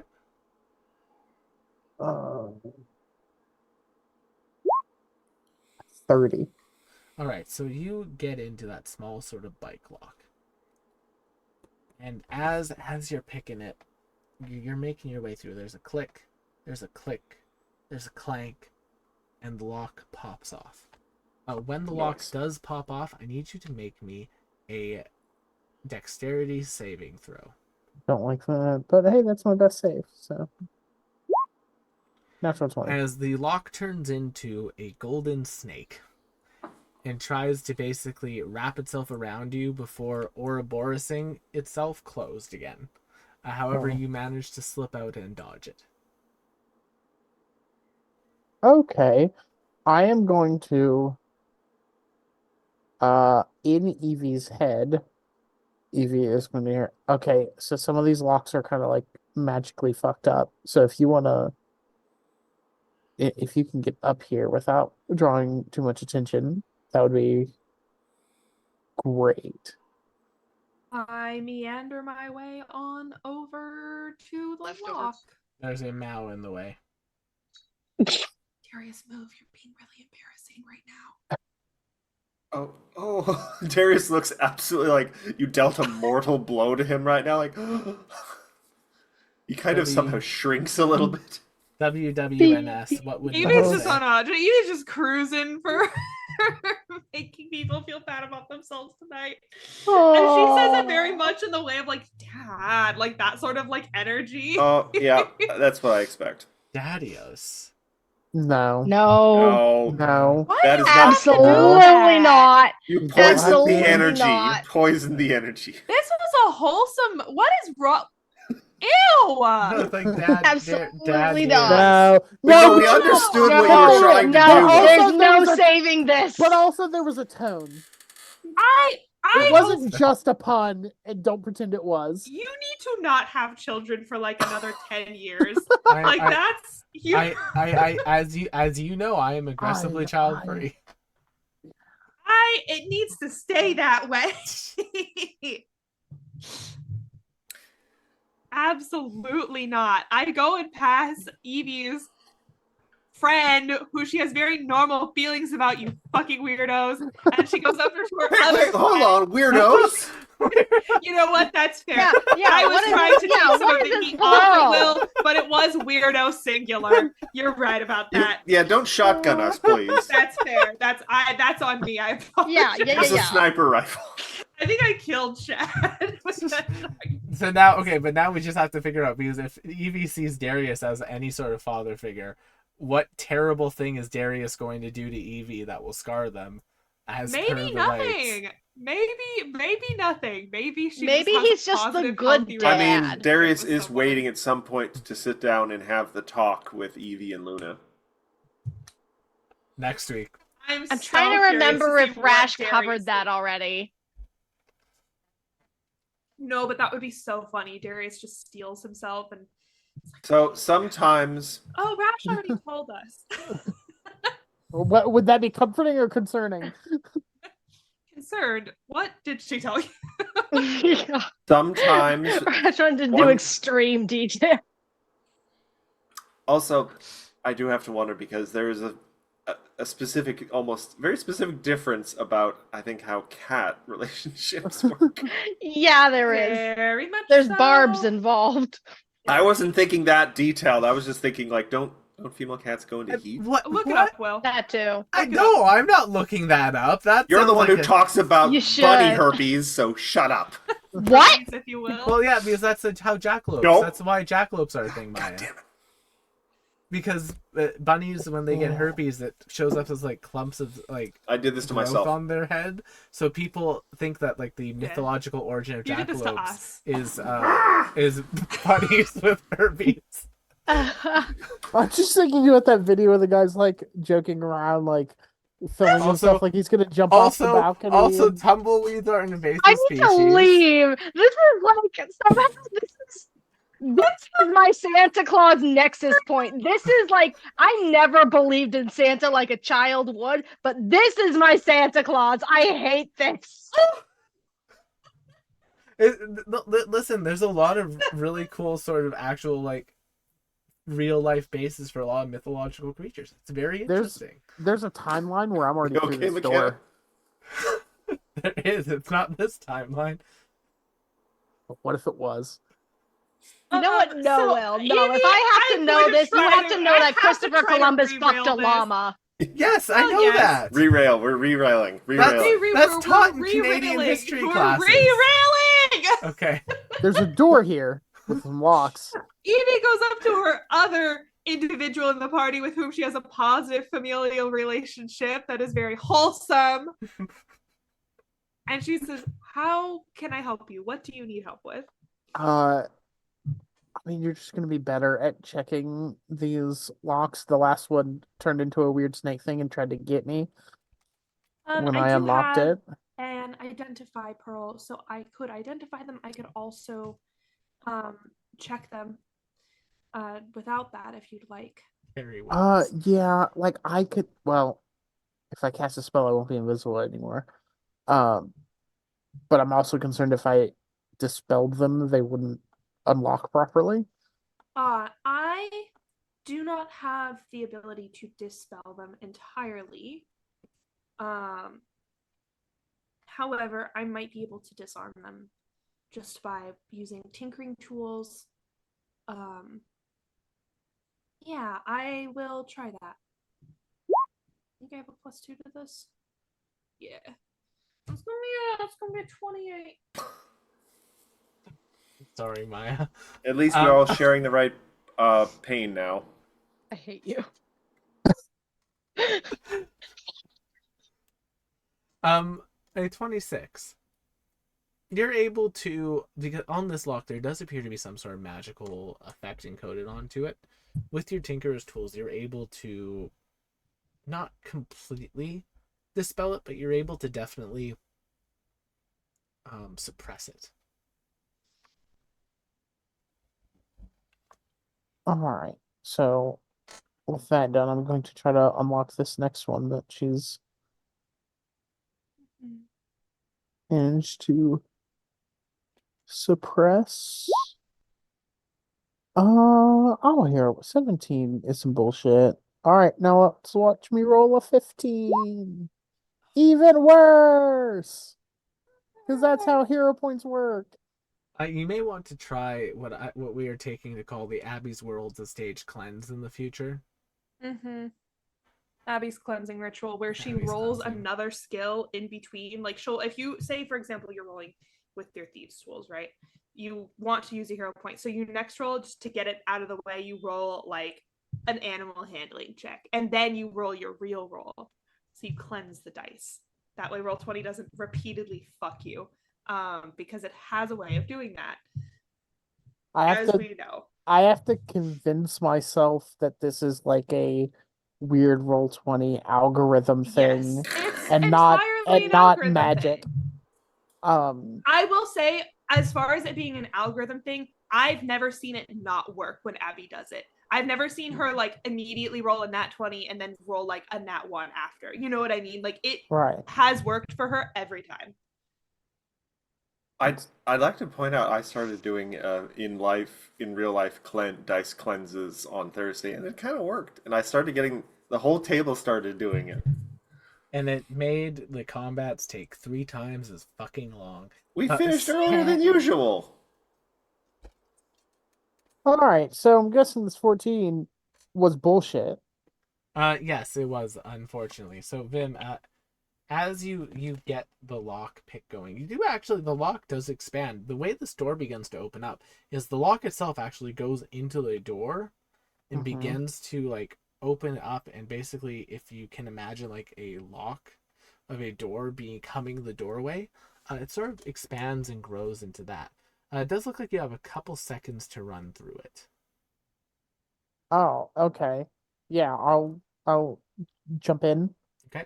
30. All right, so you get into that small sort of bike lock, and as you're picking it, you're making your way through. There's a click, there's a clank, and the lock pops off. When the lock Nice. does pop off, I need you to make me a dexterity saving throw. Don't like that, but hey, that's my best save. So natural 20. As the lock turns into a golden snake and tries to basically wrap itself around you before Ouroborosing itself closed again. However, Oh. you manage to slip out and dodge it. Okay, I am going to in Evie's head. Evie is going to hear. Okay, so some of these locks are kind of like magically fucked up. So if you want to, if you can get up here without drawing too much attention, that would be great. I meander my way on over to the lock. There's a Mao in the way. Darius, move. You're being really embarrassing right now. Oh, Darius looks absolutely like you dealt a mortal blow to him right now. Like he kind of somehow shrinks a little bit. WWNS, what would you Evie's just say? on Audrey. Evie's just cruising for making people feel bad about themselves tonight. And she says it very much in the way of like, Dad, like that sort of like energy. Oh, yeah, that's what I expect. Dadios. No. No. No. What That is does not- have to do with Absolutely that? not. You poisoned Absolutely the energy. not. You poisoned the energy. This was a wholesome. What is wrong? Ew! No, it's like Dad. Absolutely Dad not. No. No, we understood No, what you were trying to no, do. Also, there's there no was a- saving this. But also there was a tone. I It don't. wasn't just a pun, and don't pretend it was. You need to not have children for like another 10 years. I, Like I, that's you. as you know, I am aggressively child free. It needs to stay that way. Absolutely not. I go and pass Evie's friend, who she has very normal feelings about, you fucking weirdos, and she goes up to her other Wait, hold friend. on, weirdos. You know what? That's fair. Yeah, I was trying to take some what of is the this heat off blow? of Will, but it was weirdo singular. You're right about that. Yeah, don't shotgun us, please. That's fair. That's on me. I apologize. Yeah. It's a sniper rifle. I think I killed Chad. with that. So now, okay, but now we just have to figure out, because if Evie sees Darius as any sort of father figure, what terrible thing is Darius going to do to Evie that will scar them? As per Maybe the nothing. rights? Maybe nothing. Maybe she. Maybe just has he's just the positive, good healthy dad. I mean, Dad. Darius with is someone. waiting at some point to sit down and have the talk with Evie and Luna. Next week. I'm I'm so trying to curious remember see if what Rash Darius covered that thinks. already. No, but that would be so funny. Darius just steals himself and. So sometimes, Oh, Rash already told us. What would that be, comforting or concerning? Concerned. What did she tell you? sometimes, Rash wanted to do One- extreme detail. also, I do have to wonder because there is a specific, almost very specific difference about, I think, how cat relationships work. Yeah, there is. Very much. There's so. barbs involved. I wasn't thinking that detailed. I was just thinking, like, don't female cats go into heat? What? Look it what? up, Will. That too. No, I'm not looking that up. That You're the sounds one like who a- talks about You bunny should. herpes, so shut up. What? If you will. Well, yeah, because that's how jackalopes. Nope. That's why jackalopes are a thing, Maya. God damn it. Because bunnies, when they get herpes, it shows up as like clumps of like I did this to growth myself. on their head. So people think that like the mythological origin of You did this to jackalopes us. is bunnies with herpes. I'm just thinking about that video where the guy's like joking around, like filming himself like he's gonna jump off the balcony. Also, tumbleweeds are an invasive I need species. to leave. This is like somehow this is my Santa Claus nexus point. This is like I never believed in Santa like a child would, but this is my Santa Claus. I hate this. Listen, there's a lot of really cool sort of actual like real life basis for a lot of mythological creatures. It's very interesting. There's a timeline where I'm already You through okay, this McKenna? door. There is. It's not this timeline. What if it was? You know what? No, So, Will. No, Evie, if I have I'm to know going to this, you try have to- to know I that have to Christopher try to Columbus fucked rerail a this. llama. Yes, I Oh, know yes. that. Rerail. We're rerailing. Rerailing. That's taught in Canadian history We're classes. re-railing! Okay. There's a door here with some locks. Evie goes up to her other individual in the party with whom she has a positive familial relationship that is very wholesome. And she says, "How can I help you? What do you need help with?" I mean, you're just gonna be better at checking these locks. The last one turned into a weird snake thing and tried to get me when I do unlocked have it. an identify pearl, so I could identify them. I could also check them without that if you'd like. Very well. Yeah, like I could. Well, if I cast a spell, I won't be invisible anymore. Um, but I'm also concerned if I dispelled them, they wouldn't unlock properly. I do not have the ability to dispel them entirely. However, I might be able to disarm them just by using tinkering tools. Yeah, I will try that. I think I have a +2 to this. Yeah. That's gonna be a 28. Sorry, Maya. At least we're all sharing the right pain now. I hate you. A 26. You're able to, because on this lock there does appear to be some sort of magical effect encoded onto it. With your Tinkerer's tools, you're able to not completely dispel it, but you're able to definitely suppress it. All right. So with that done, I'm going to try to unlock this next one that she's managed to suppress. Oh, here, 17 is some bullshit. All right, now let's watch me roll a 15. Even worse, because that's how hero points work. You may want to try what we are taking to call the Abby's World's a stage cleanse in the future. Abby's cleansing ritual, where she Abby's rolls cleansing. another skill in between. Like she'll, if you say, for example, you're rolling with your thieves tools, right? You want to use a hero point, so you next roll, just to get it out of the way, you roll like an animal handling check, and then you roll your real roll. So you cleanse the dice. That way, Roll20 doesn't repeatedly fuck you, because it has a way of doing that. We know. I have to convince myself that this is like a weird Roll20 algorithm thing, It's and not magic. Thing. I will say, as far as it being an algorithm thing, I've never seen it not work when Abby does it. I've never seen her like immediately roll a nat 20 and then roll like a nat 1 after. You know what I mean? Like it has worked for her every time. I'd like to point out I started doing in real life dice cleanses on Thursday, and it kind of worked. And I started getting the whole table started doing it. And it made the combats take 3 times as fucking long. We finished earlier than usual. All right, so I'm guessing this 14 was bullshit. Yes, it was, unfortunately. So Vim, as you get the lock pick going, you do actually, the lock does expand. The way this door begins to open up is the lock itself actually goes into the door and begins to like open up, and basically, if you can imagine like a lock of a door becoming the doorway, it sort of expands and grows into that. It does look like you have a couple seconds to run through it. Oh, okay. Yeah, I'll jump in. Okay.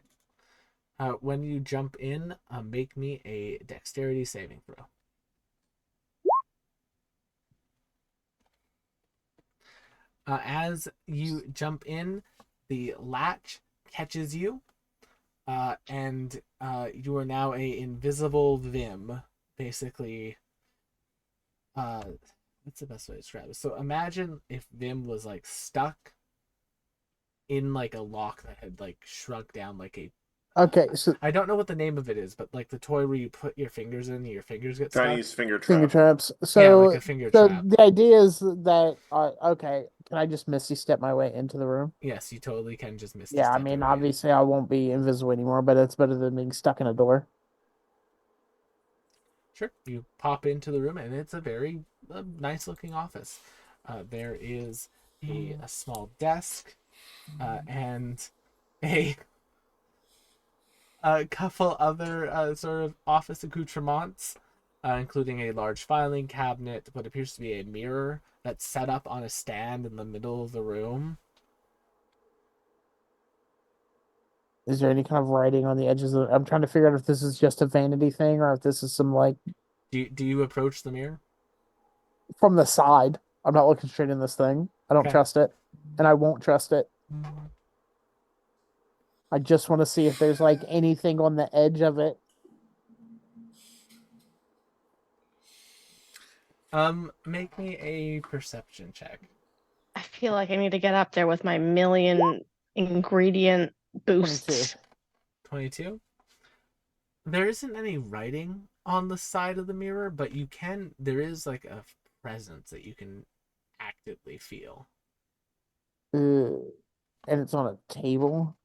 When you jump in, make me a dexterity saving throw. As you jump in, the latch catches you, and you are now a invisible Vim. Basically, what's the best way to describe it? So imagine if Vim was like stuck in like a lock that had like shrunk down like a Okay, so I don't know what the name of it is, but like the toy where you put your fingers in and your fingers get stuck. Chinese finger finger trap. traps. Yeah, like So a finger so trap. the idea is that okay, can I just Misty step my way into the room? Yes, you totally can just misty Yeah, I step mean your way in. obviously I won't be invisible anymore, but it's better than being stuck in a door. Sure. You pop into the room, and it's a very nice looking office. There is a small desk and a a couple other sort of office accoutrements, including a large filing cabinet, what appears to be a mirror that's set up on a stand in the middle of the room. Is there any kind of writing on the edges of I'm trying to figure out if this is just a vanity thing or if this is some like Do you approach the mirror? from the side. I'm not looking straight in this thing. I don't Okay. trust it. And I won't trust it. I just want to see if there's like anything on the edge of it. Make me a perception check. I feel like I need to get up there with my million ingredient 22. boosts. 22. There isn't any writing on the side of the mirror, but there is like a presence that you can actively feel. And it's on a table.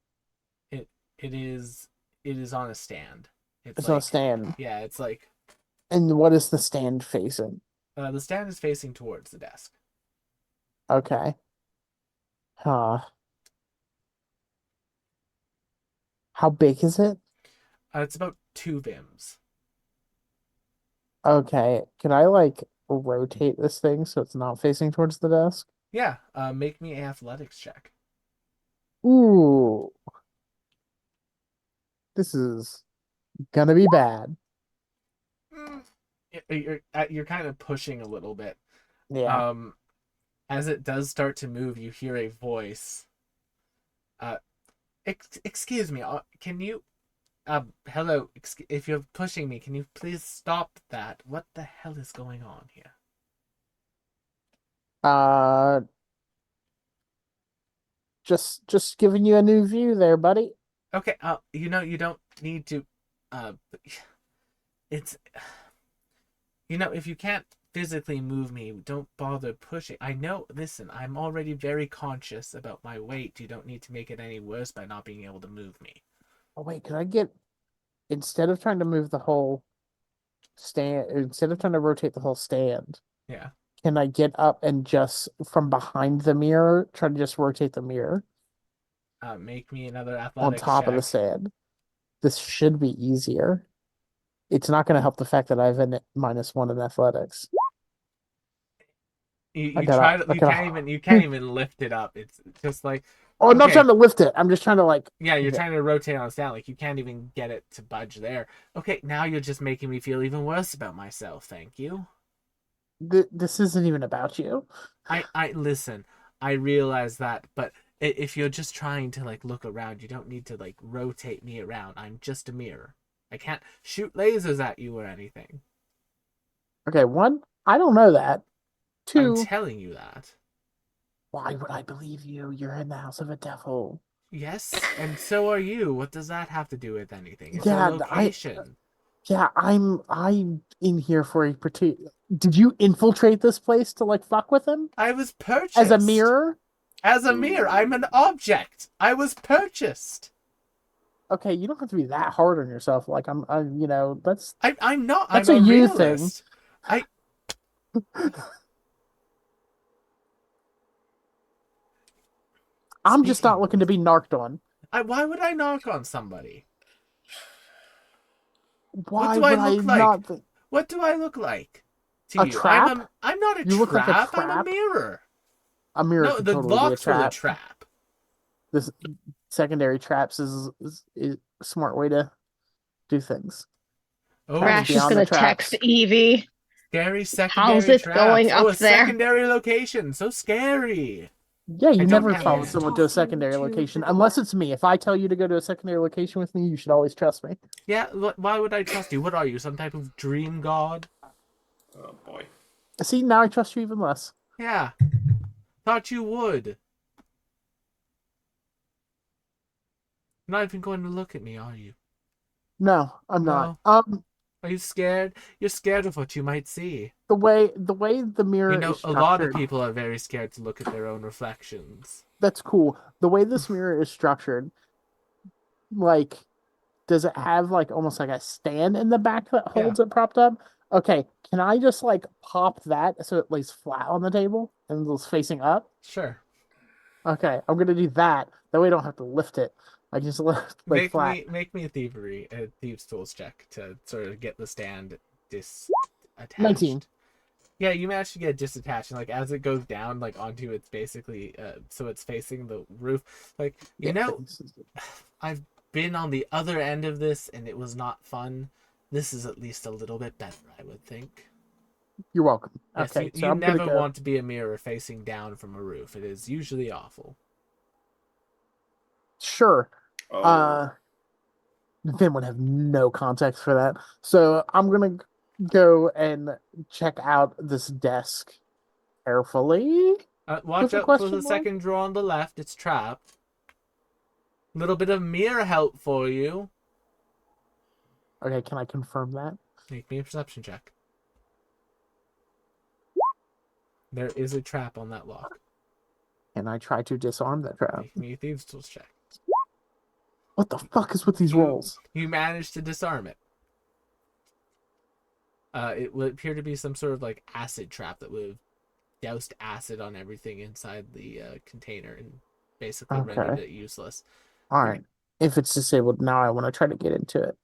It is on a stand. It's on a stand. Yeah, it's like And what is the stand facing? the stand is facing towards the desk. Okay. Huh. How big is it? It's about 2 vims. Okay. Can I like rotate this thing so it's not facing towards the desk? Yeah, make me an athletics check. Ooh. This is gonna be bad. You're kind of pushing a little bit. Yeah. As it does start to move, you hear a voice. Excuse me, can you hello, if you're pushing me, can you please stop that? What the hell is going on here? Uh just giving you a new view there, buddy. Okay, you don't need to uh it's if you can't physically move me, don't bother pushing. I know, listen, I'm already very conscious about my weight. You don't need to make it any worse by not being able to move me. Oh wait, can I get instead of trying to move the whole stand, instead of trying to rotate the whole stand, Yeah. can I get up and just from behind the mirror try to just rotate the mirror Make me another on athletics top of the check. stand? This should be easier. It's not going to help the fact that I have a -1 in athletics. You try to you can't even lift it up. It's just like Oh, I'm not okay. trying to lift it. I'm just trying to like. Yeah, you're trying to rotate on a stand, like you can't even get it to budge there. Okay, now you're just making me feel even worse about myself. Thank you. This isn't even about you. I listen. I realize that, but if you're just trying to like look around, you don't need to like rotate me around. I'm just a mirror. I can't shoot lasers at you or anything. Okay, one, I don't know that. I'm Two, telling you that. why would I believe you? You're in the house of a devil. Yes, and so are you. What does that have to do with anything? It's Yeah, a location. I'm in here for a particular. Did you infiltrate this place to like fuck with him I was purchased. as a mirror? As a mirror, I'm an object. I was purchased. Okay, you don't have to be that hard on yourself. Like I'm that's I'm not. that's I'm a a you realist. thing. I'm just not looking to be narked on. Why would I knock on somebody? Why do I would look I like? not? What do I look like to A you? trap? I'm not a You look like a trap. I'm a trap? mirror. A mirror No, could the totally be a locks were the trap. trap. This secondary traps is a smart way to do things. Oh, Crash is beyond gonna the traps. text Evie. scary How's secondary it traps. going Oh, up a there? secondary location. So scary. Yeah, you I don't never have follow it. someone to a secondary location unless it's me. If I tell you to go to a secondary location with me, you should always trust me. Yeah, why would I trust you? What are you, some type of dream god? Oh boy. See, now I trust you even less. Yeah, thought you would. Not even going to look at me, are you? No, I'm not. No. Are you scared? You're scared of what you might see. The way the mirror You know, is a lot of structured, people are very scared to look at their own reflections. that's cool. The way this mirror is structured, like, does it have like almost like a stand in the back that holds it propped up? Okay, can I just like pop that so it lays flat on the table and it's facing up? Sure. Okay, I'm gonna do that. That way I don't have to lift it. I just lay flat. Make me a thieves tools check to sort of get the stand disattached. 19. Yeah, you managed to get disattached, and like as it goes down, like onto its basically, so it's facing the roof. Like you know, I've been on the other end of this, and it was not fun. This is at least a little bit better, I would think. You're welcome. Yes, Okay, so you I'm gonna never go. want to be a mirror facing down from a roof. It is usually awful. Sure. Oh. Vin would have no context for that. So I'm gonna go and check out this desk carefully. Watch With a out for question the mark? second drawer on the left. It's trapped. Little bit of mirror help for you. Okay, can I confirm that? Make me a perception check. There is a trap on that lock. Can I try to disarm that trap? Make me a thieves tools check. What the fuck is with these rolls? You managed to disarm it. It would appear to be some sort of like acid trap that would have doused acid on everything inside the container and basically rendered it useless. All right. If it's disabled now, I want to try to get into it.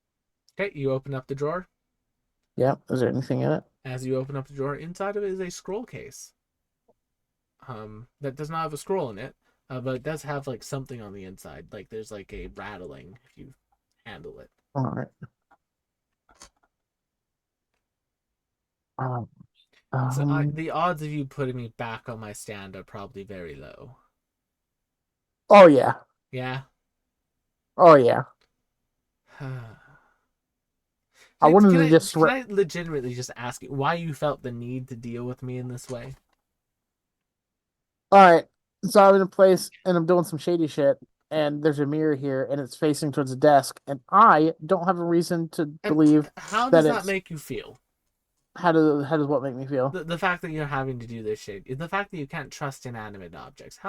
Okay, you open up the drawer. Yeah. Is there anything in it? As you open up the drawer, inside of it is a scroll case. That does not have a scroll in it, but it does have like something on the inside. Like there's like a rattling if you handle it. All right. So the odds of you putting me back on my stand are probably very low. Oh yeah. Yeah. Oh yeah. I wanted to just. Can I legitimately just ask you why you felt the need to deal with me in this way? All right. So I'm in a place and I'm doing some shady shit, and there's a mirror here, and it's facing towards the desk, and I don't have a reason to believe. How does that make you feel? How does what make me feel? The fact that you're having to do this shit, the fact that you can't trust inanimate objects.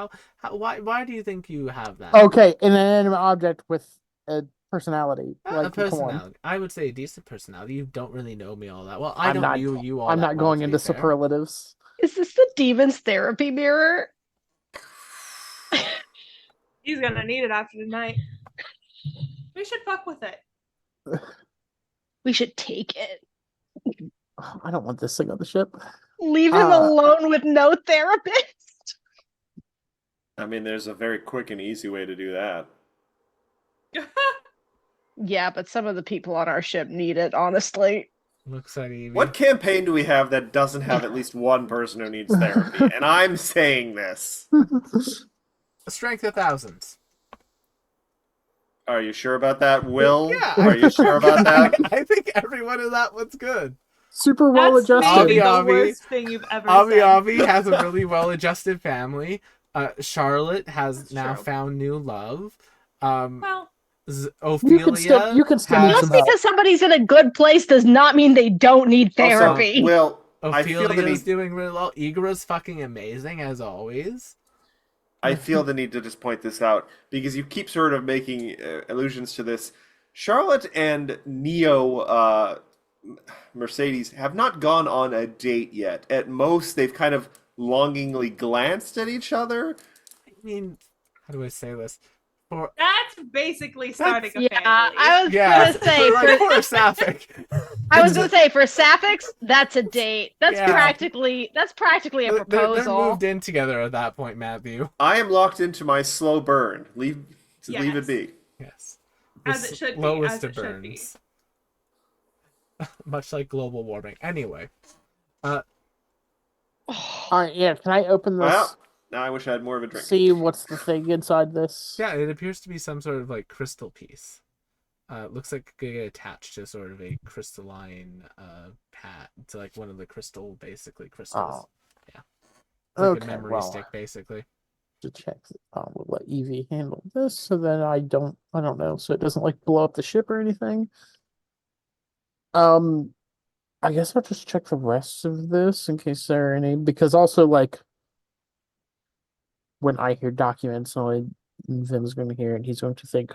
Why do you think you have that? Okay, an inanimate object with a personality. A personality. I would say a decent personality. You don't really know me all that well. I don't know you all. I'm that not well, going into superlatives. Is this the demon's therapy mirror? He's gonna need it after tonight. We should fuck with it. We should take it. I don't want this thing on the ship. Leave him alone with no therapist. I mean, there's a very quick and easy way to do that. Yeah, but some of the people on our ship need it, honestly. Looks like Evie. What campaign do we have that doesn't have at least one person who needs therapy? And I'm saying this. A strength of thousands. Are you sure about that, Will? Yeah. Are you sure about that? I think everyone in that one's good. Super well adjusted. Maybe the Avi, worst thing you've ever Avi said. Avi has a really well adjusted family. Charlotte has now found new love. Well, Ophelia. You can still need Just some help. because somebody's in a good place does not mean they don't need therapy. Also, Will, I feel the Ophelia's need. doing really well. Igra's fucking amazing as always. I feel the need to just point this out because you keep sort of making allusions to this. Charlotte and Neo Mercedes have not gone on a date yet. At most, they've kind of longingly glanced at each other. I mean, how do I say this? that's basically starting a Yeah, family. I was gonna say like, poor Sapphic. I was gonna say for Sapphics, that's a date. That's Yeah. practically a proposal. They're moved in together at that point, Matthew. I am locked into my slow burn. Leave it be. Yes. As The it should be, lowest as of it should be. burns. Much like global warming. Anyway. All right, yeah. Can I open this? Well, now I wish I had more of a drink. See what's the thing inside this? Yeah, it appears to be some sort of like crystal piece. It looks like it could get attached to sort of a crystalline pad to like one of the crystals. Oh. Yeah. It's like Okay, a memory well. stick basically. to check. We'll let Evie handle this, so that I don't know, so it doesn't like blow up the ship or anything. Um, I guess I'll just check the rest of this in case there are any, because also like when I hear documents, only Vim's going to hear it. He's going to think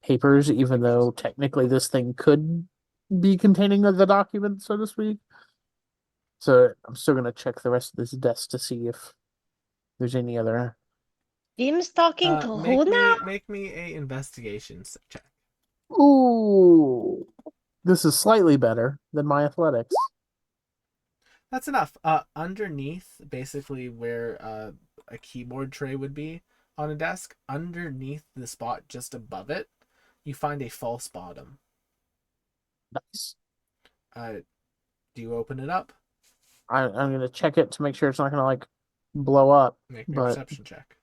papers, even though technically this thing could be containing the document, so to speak. So I'm still going to check the rest of this desk to see if there's any other. Team's talking to who now? Make me a investigation check. Ooh, this is slightly better than my athletics. That's enough. Underneath, basically where a keyboard tray would be on a desk, underneath the spot just above it, you find a false bottom. Nice. Do you open it up? I'm going to check it to make sure it's not going to like blow up. Make me a perception check.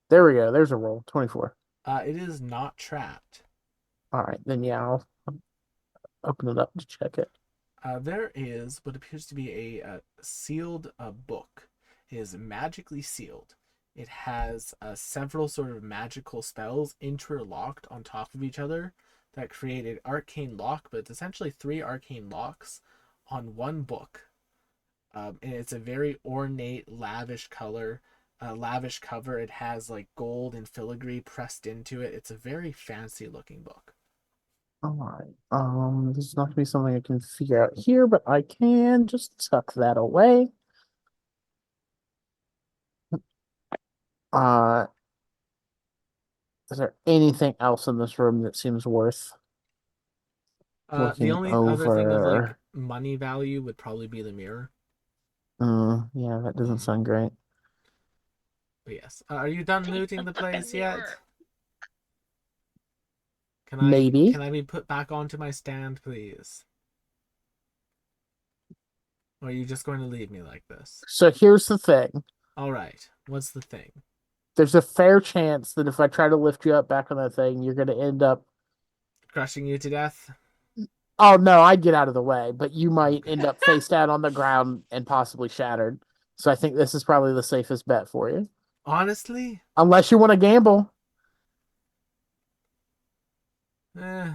There we go. There's a roll. 24. It is not trapped. All right, then yeah, I'll open it up to check it. There is what appears to be a sealed book. It is magically sealed. It has several sort of magical spells interlocked on top of each other that create an arcane lock, but it's essentially 3 arcane locks on one book. And it's a very ornate, lavish cover. It has like gold and filigree pressed into it. It's a very fancy looking book. All right. This is not gonna be something I can figure out here, but I can just tuck that away. Uh, is there anything else in this room that seems worth The looking only other thing of like over? money value would probably be the mirror. Yeah, that doesn't sound great. But yes. Are you done looting the place yet? Maybe. Can I be put back onto my stand, please? Or are you just going to leave me like this? So here's the thing. All right. What's the thing? There's a fair chance that if I try to lift you up back on that thing, you're gonna end up Crushing you to death? Oh no, I'd get out of the way, but you might end up face down on the ground and possibly shattered. So I think this is probably the safest bet for you. Honestly? Unless you want to gamble.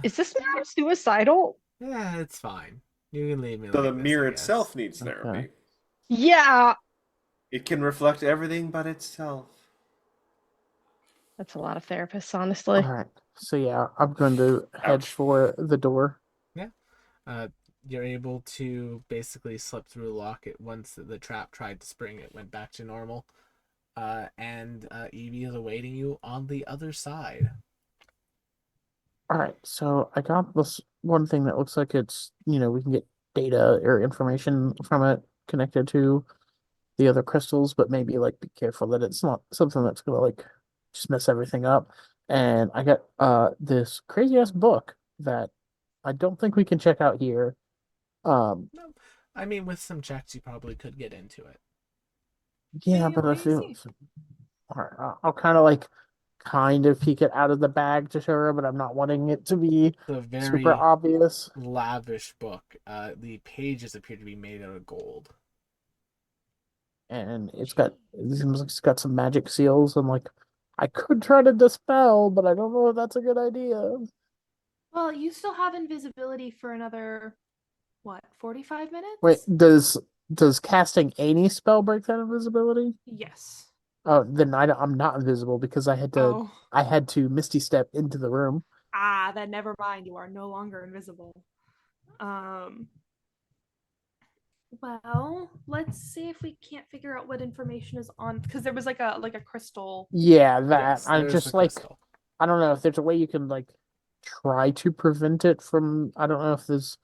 Is this man suicidal? Yeah, it's fine. You can leave me So like the this, mirror I guess. itself needs therapy. Okay. Yeah. It can reflect everything but itself. That's a lot of therapists, honestly. All right. So yeah, I'm going to head Ouch. for the door. You're able to basically slip through the lock. It once the trap tried to spring, it went back to normal. And Evie is awaiting you on the other side. All right. So I got this one thing that looks like it's, we can get data or information from it connected to the other crystals, but maybe like be careful that it's not something that's gonna like just mess everything up. And I got this crazy ass book that I don't think we can check out here. No, I mean, with some checks, you probably could get into it. Yeah, Maybe but I wait and feel see. all right, I'll kind of peek it out of the bag to show her, but I'm not wanting it to be It's a very super obvious. lavish book. The pages appear to be made out of gold. And it seems like it's got some magic seals. And like, I could try to dispel, but I don't know if that's a good idea. Well, you still have invisibility for another, what, 45 minutes? Wait, does casting any spell break that invisibility? Yes. Oh, then I'm not invisible because I had to Misty Step into the room. Then never mind. You are no longer invisible. Well, let's see if we can't figure out what information is on, because there was like a crystal. Yeah, that Yes, I'm there's just the like crystal. I don't know if there's a way you can like try to prevent it from. I don't know if it's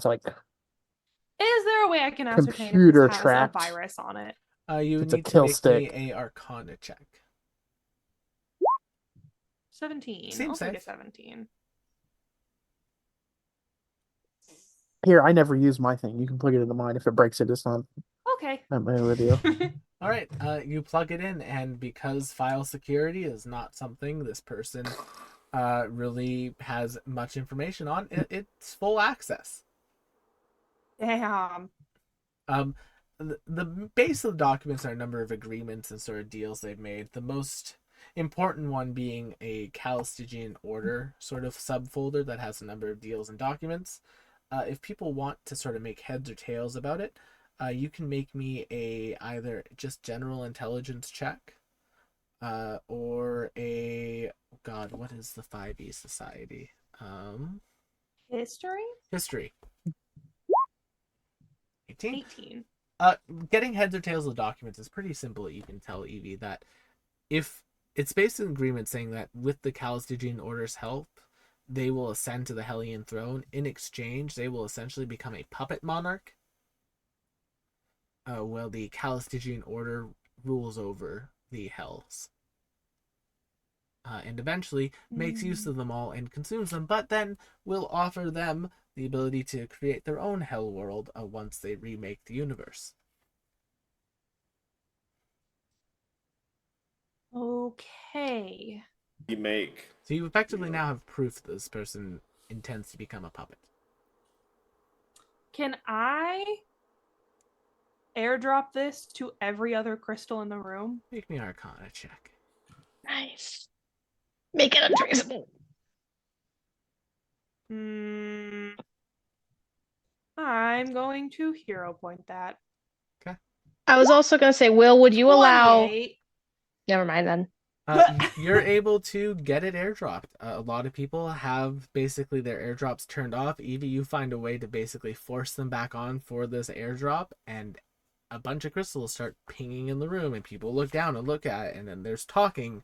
like Is there a way I can ascertain if computer this has tracked. a virus on it? You It's a need to kill make stick. me a Arcana check. 17. Seems I'll take a safe. 17. Here, I never use my thing. You can plug it into mine. If it breaks it, it's not Okay. that big of a deal. All right, you plug it in, and because file security is not something this person really has much information on, it's full access. Damn. the base of the documents are a number of agreements and sort of deals they've made. The most important one being a Calistigian Order sort of subfolder that has a number of deals and documents. If people want to sort of make heads or tails about it, you can make me a either just general intelligence check, or a God, what is the 5e society? History? History. 18. 18. Getting heads or tails of the documents is pretty simple. You can tell Evie that if it's based in agreement saying that with the Calistigian Order's help, they will ascend to the Hellion throne. In exchange, they will essentially become a puppet monarch. While the Calistigian Order rules over the Hells. And eventually makes use of them all and consumes them, but then will offer them the ability to create their own hell world once they remake the universe. Okay. Remake. So you effectively now have proof that this person intends to become a puppet. Can I airdrop this to every other crystal in the room? Make me an Arcana check. Nice. Make it untraceable. I'm going to hero point that. I was also going to say, Will, would you allow... 28. Never mind then. You're able to get it airdropped. A lot of people have basically their airdrops turned off. Evie, you find a way to basically force them back on for this airdrop, and a bunch of crystals start pinging in the room, and people look down and look at it, and then there's talking,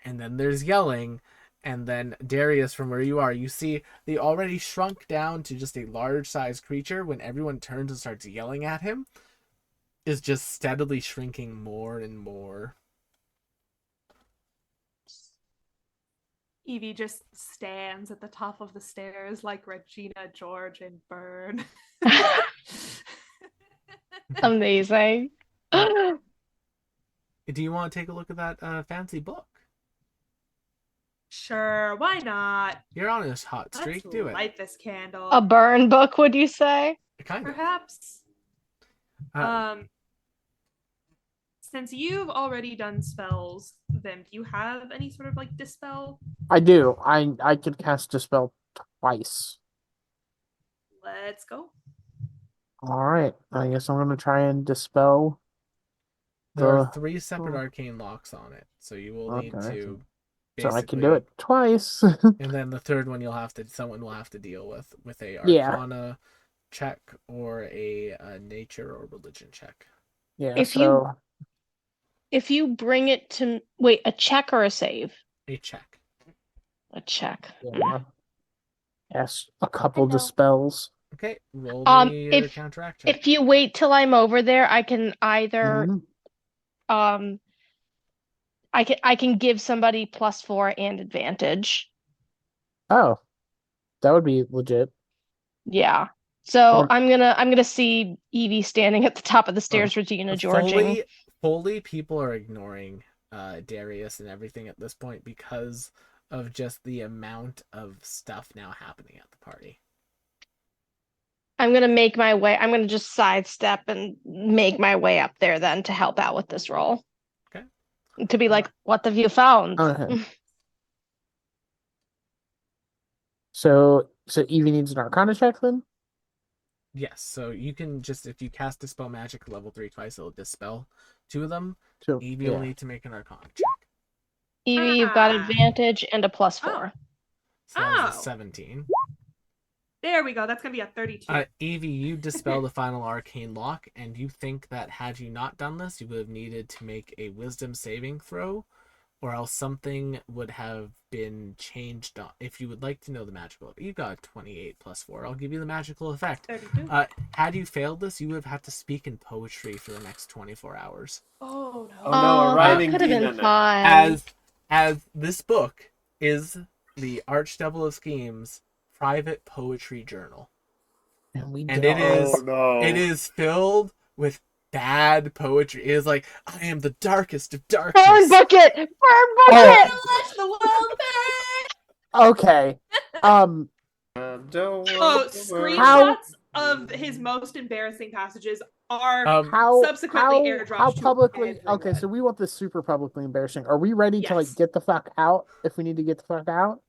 and then there's yelling, and then Darius, from where you are, you see the already shrunk down to just a large-sized creature. When everyone turns and starts yelling at him, is just steadily shrinking more and more. Evie just stands at the top of the stairs like Regina George in Burn. Amazing. Do you want to take a look at that fancy book? Sure, why not? You're on this hot streak. Let's Do it. light this candle. A burn book, would you say? Kind of. Perhaps. Since you've already done spells, then do you have any sort of like dispel? I do. I could cast Dispel twice. Let's go. All right. I guess I'm gonna try and dispel. There are 3 separate arcane locks on it, so you will need Okay. to. So I can do it twice. And then the third one someone will have to deal with a Yeah. Arcana check or a nature or religion check. Yeah. If you bring it to a check or a save? A check. A check. Yeah. Yes, a couple dispels. Okay, roll me your If counteract check. if you wait till I'm over there, I can either Mhm. I can give somebody +4 and advantage. Oh, that would be legit. Yeah. So Or- I'm gonna see Evie standing at the top of the stairs, Regina Georging. Fully, people are ignoring Darius and everything at this point because of just the amount of stuff now happening at the party. I'm gonna make my way. I'm gonna just sidestep and make my way up there then to help out with this roll. Okay. To be like, what have you found? Okay. So Evie needs an Arcana check then? Yes, so you can just, if you cast Dispel Magic level 3 twice, it'll dispel 2 of them. So Evie will need to make an Arcana check. Evie, you've got Ah. advantage and a +4. So that was a Oh. 17. There we go. That's gonna be a 32. Evie, you dispel the final arcane lock, and you think that had you not done this, you would have needed to make a wisdom saving throw, or else something would have been changed. If you would like to know the magical, you've got 28 + 4. I'll give you the magical effect. 32. Had you failed this, you would have had to speak in poetry for the next 24 hours. Oh no. Oh no, a writing could have been demon. fun. As this book is the Archdevil of Schemes' private poetry journal. And It is filled with bad poetry. It is like, I am the darkest of darkness. Burn bucket! Burn bucket! Let the world burn! Okay. Don't Oh, worry. screenshots of his most embarrassing passages are How subsequently how airdropped how to publicly? Okay, everyone. so we want this super publicly embarrassing. Are we ready to like Yes. get the fuck out if we need to get the fuck out?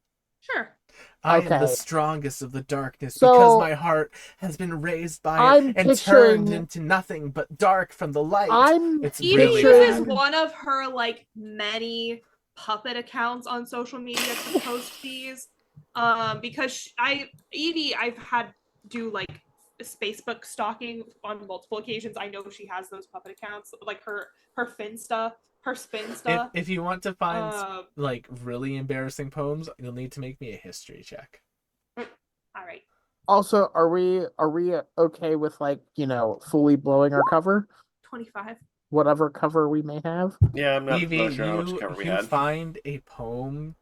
Sure. I am the Okay. strongest of the darkness because my So heart has been raised by it I'm and turned picturing. into nothing but dark from the light. I'm It's Evie really uses bad. one of her like many puppet accounts on social media to post these. Because I've had do like Facebook stalking on multiple occasions. I know she has those puppet accounts, like her Finsta, her Spinsta. If you want to find Uh, like really embarrassing poems, you'll need to make me a history check. all right. Also, are we okay with like fully blowing our cover, 25. whatever cover we may have? Yeah, I'm not Evie, sure how much cover we you had. find a poem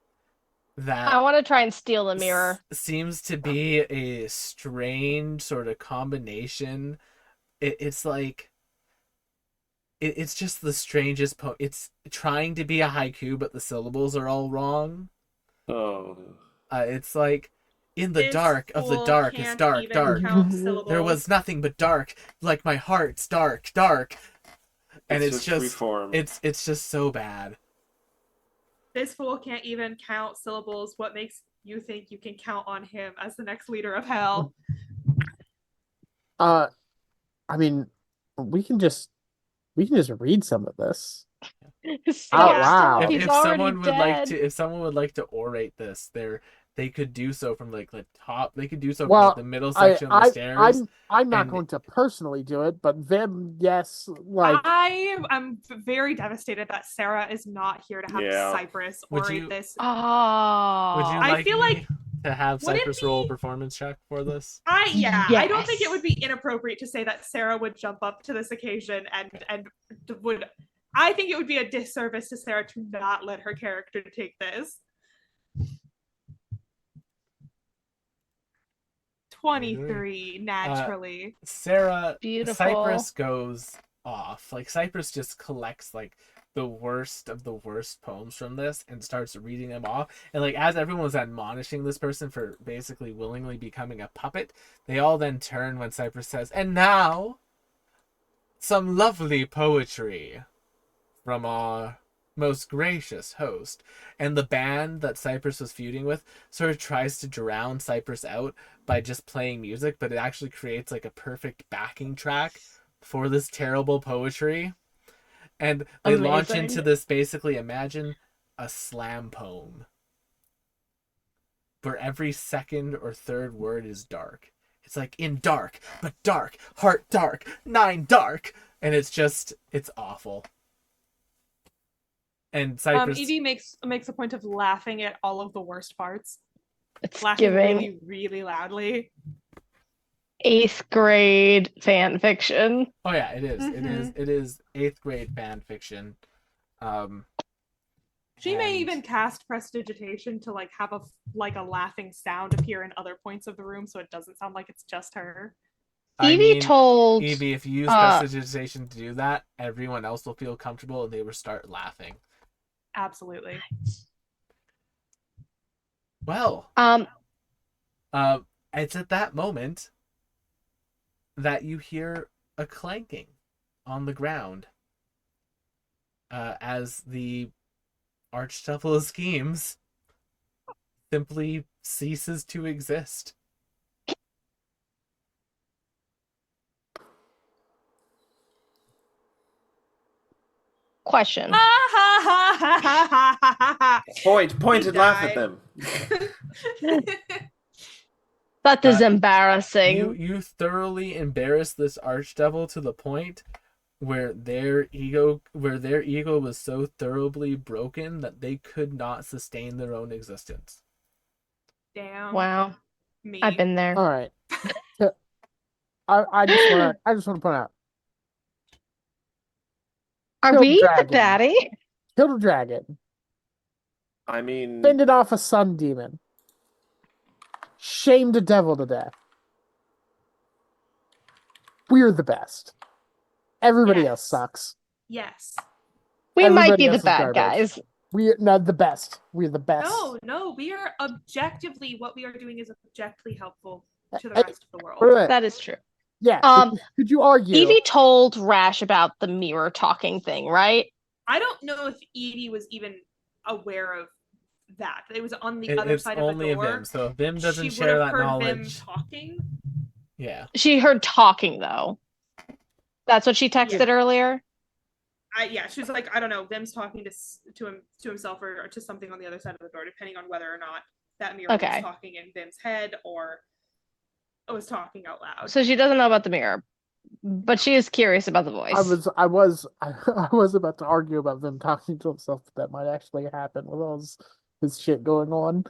that I want to try and steal the mirror. seems to be a strange sort of combination. It's like it's just the strangest poem. It's trying to be a haiku, but the syllables are all wrong. Oh. It's like in the This dark of the fool dark is can't dark, even dark. count There syllables. There was nothing but dark, like my heart's dark, dark. And it's just reform. it's just so bad. This fool can't even count syllables. What makes you think you can count on him as the next leader of hell? I mean, we can just read some of this. Stop, wow. stop, If, he's if already someone would dead. like to if someone would like to orate this, they could do so from like the top. They could do so from Well, like the middle section of the stairs. I'm not and- going to personally do it, but Vim, yes, like I am very devastated that Sarah is not here to have Yeah. Cypress Would orate you- this. Would you Oh. I like feel me like- to have would it Cypress roll a be- performance check for this? I don't think it Yes. would be inappropriate to say that Sarah would jump up to this occasion and would. I think it would be a disservice to Sarah to not let her character take this. 23 naturally. Sarah, Beautiful. Cypress goes off. Like Cypress just collects like the worst of the worst poems from this and starts reading them off. And like as everyone was admonishing this person for basically willingly becoming a puppet, they all then turn when Cypress says, "And now some lovely poetry from our most gracious host." And the band that Cypress was feuding with sort of tries to drown Cypress out by just playing music, but it actually creates like a perfect backing track for this terrible poetry. And they launch Amazing. into this basically, imagine a slam poem where every second or third word is dark. It's like in dark, but dark, heart dark, 9 dark. And it's awful. And Cypress, Evie makes a point of laughing at all of the worst parts. It's Laughing giving really, really loudly. 8th grade fan fiction. oh yeah, it is. Mhm. It is 8th grade fan fiction. She may and- even cast prestidigitation to like have a laughing sound appear in other points of the room, so it doesn't sound like it's just her. I Evie mean, told Evie, if you use uh, prestidigitation to do that, everyone else will feel comfortable and they will start laughing. Absolutely. Well, um it's at that moment that you hear a clanking on the ground as the Archdevil of Schemes simply ceases to exist. question. Point He and laugh at died. them. That is embarrassing. You thoroughly embarrass this Archdevil to the point where their ego was so thoroughly broken that they could not sustain their own existence. Damn. Wow. Me. I've been there. all right. I just want to point out, Are Killed we the dragon. baddie? killed a dragon, I mean, fended off a sun demon, shamed a devil to death. We're the best. Everybody else Yes. sucks. Yes. We might Everybody be the else is bad garbage. guys. We're not the best. We're the best. No, we are objectively, what we are doing is objectively helpful. to the Hey, rest of the world. wait a minute. That is true. Yeah. Could you argue? Evie told Rash about the mirror talking thing, right? I don't know if Evie was even aware of that. It was on the other It's side of the only a door. Vim, so if Vim doesn't She share would have that heard knowledge, Vim talking. yeah. She heard talking though. That's what she texted earlier. Yeah, she was like, I don't know, Vim's talking to himself or to something on the other side of the door, depending on whether or not that mirror was talking in Vim's head or was talking out loud. So she doesn't know about the mirror, but she is curious about the voice. I was about to argue about them talking to himself, but that might actually happen with all his shit going on.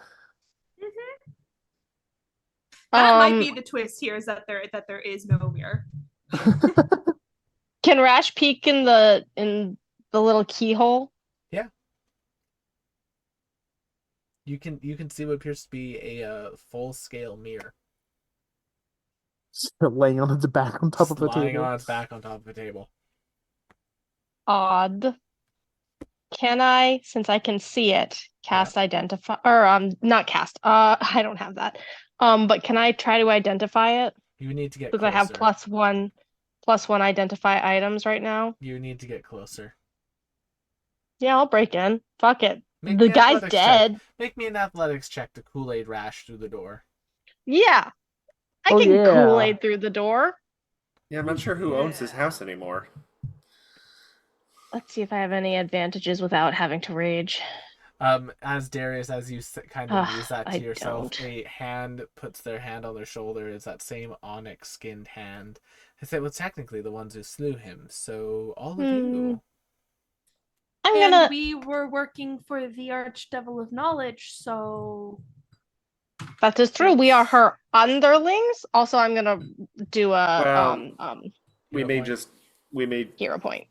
That might be the twist here, is that there is no mirror. Can Rash peek in the little keyhole? Yeah. You can see what appears to be a full scale mirror. Laying on its back on top of a table. Lying on its back on top of a table. Odd. Can I, since I can see it, cast identify or not cast. I don't have that. But can I try to identify it? You need to get because closer. I have +1 identify items right now. You need to get closer. Yeah, I'll break in. Fuck it. The guy's dead. Make me an athletics check to Kool-Aid Rash through the door. Yeah. I can Kool-Aid through the door. Yeah, I'm not sure who owns this house anymore. Let's see if I have any advantages without having to rage. As Darius, as you kind of use that to yourself, don't. a hand puts their hand on their shoulder. It's that same onyx-skinned hand. They say, well, technically the ones who slew him, so all of you. We were working for the Archdevil of Knowledge, so... That is true. We are her underlings. Also, I'm gonna do a we may hero point.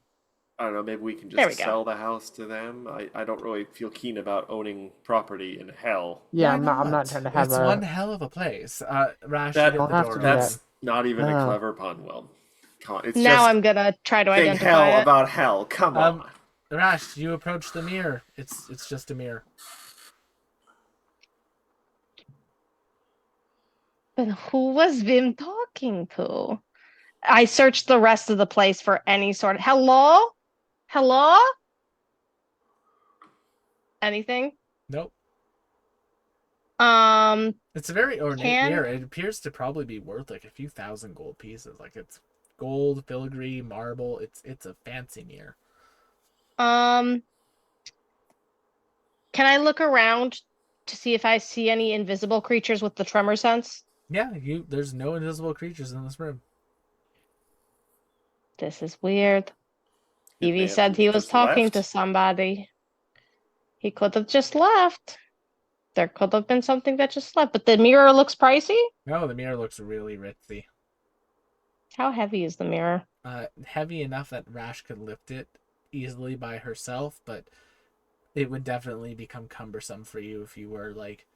I don't know, maybe we can just sell the house to them. I don't really feel keen about owning property in hell. Yeah, I'm not trying to have It's one hell of a place. Rash, that's not even a clever pun. Well, come on. It's now I'm gonna try to think identify hell it. about hell. Come on. Rash, you approach the mirror. It's just a mirror. But who was Vim talking to? I searched the rest of the place for any sort of hello? Anything? Nope. It's a very ornate mirror. It appears to probably be worth like a few thousand gold pieces. Like it's gold, filigree, marble. It's a fancy mirror. Can I look around to see if I see any invisible creatures with the tremor sense? Yeah, there's no invisible creatures in this room. This is weird. Evie said he was talking to somebody. He could have just left. There could have been something that just left, but the mirror looks pricey? No, the mirror looks really ritzy. How heavy is the mirror? Heavy enough that Rash could lift it easily by herself, but it would definitely become cumbersome for you if you were like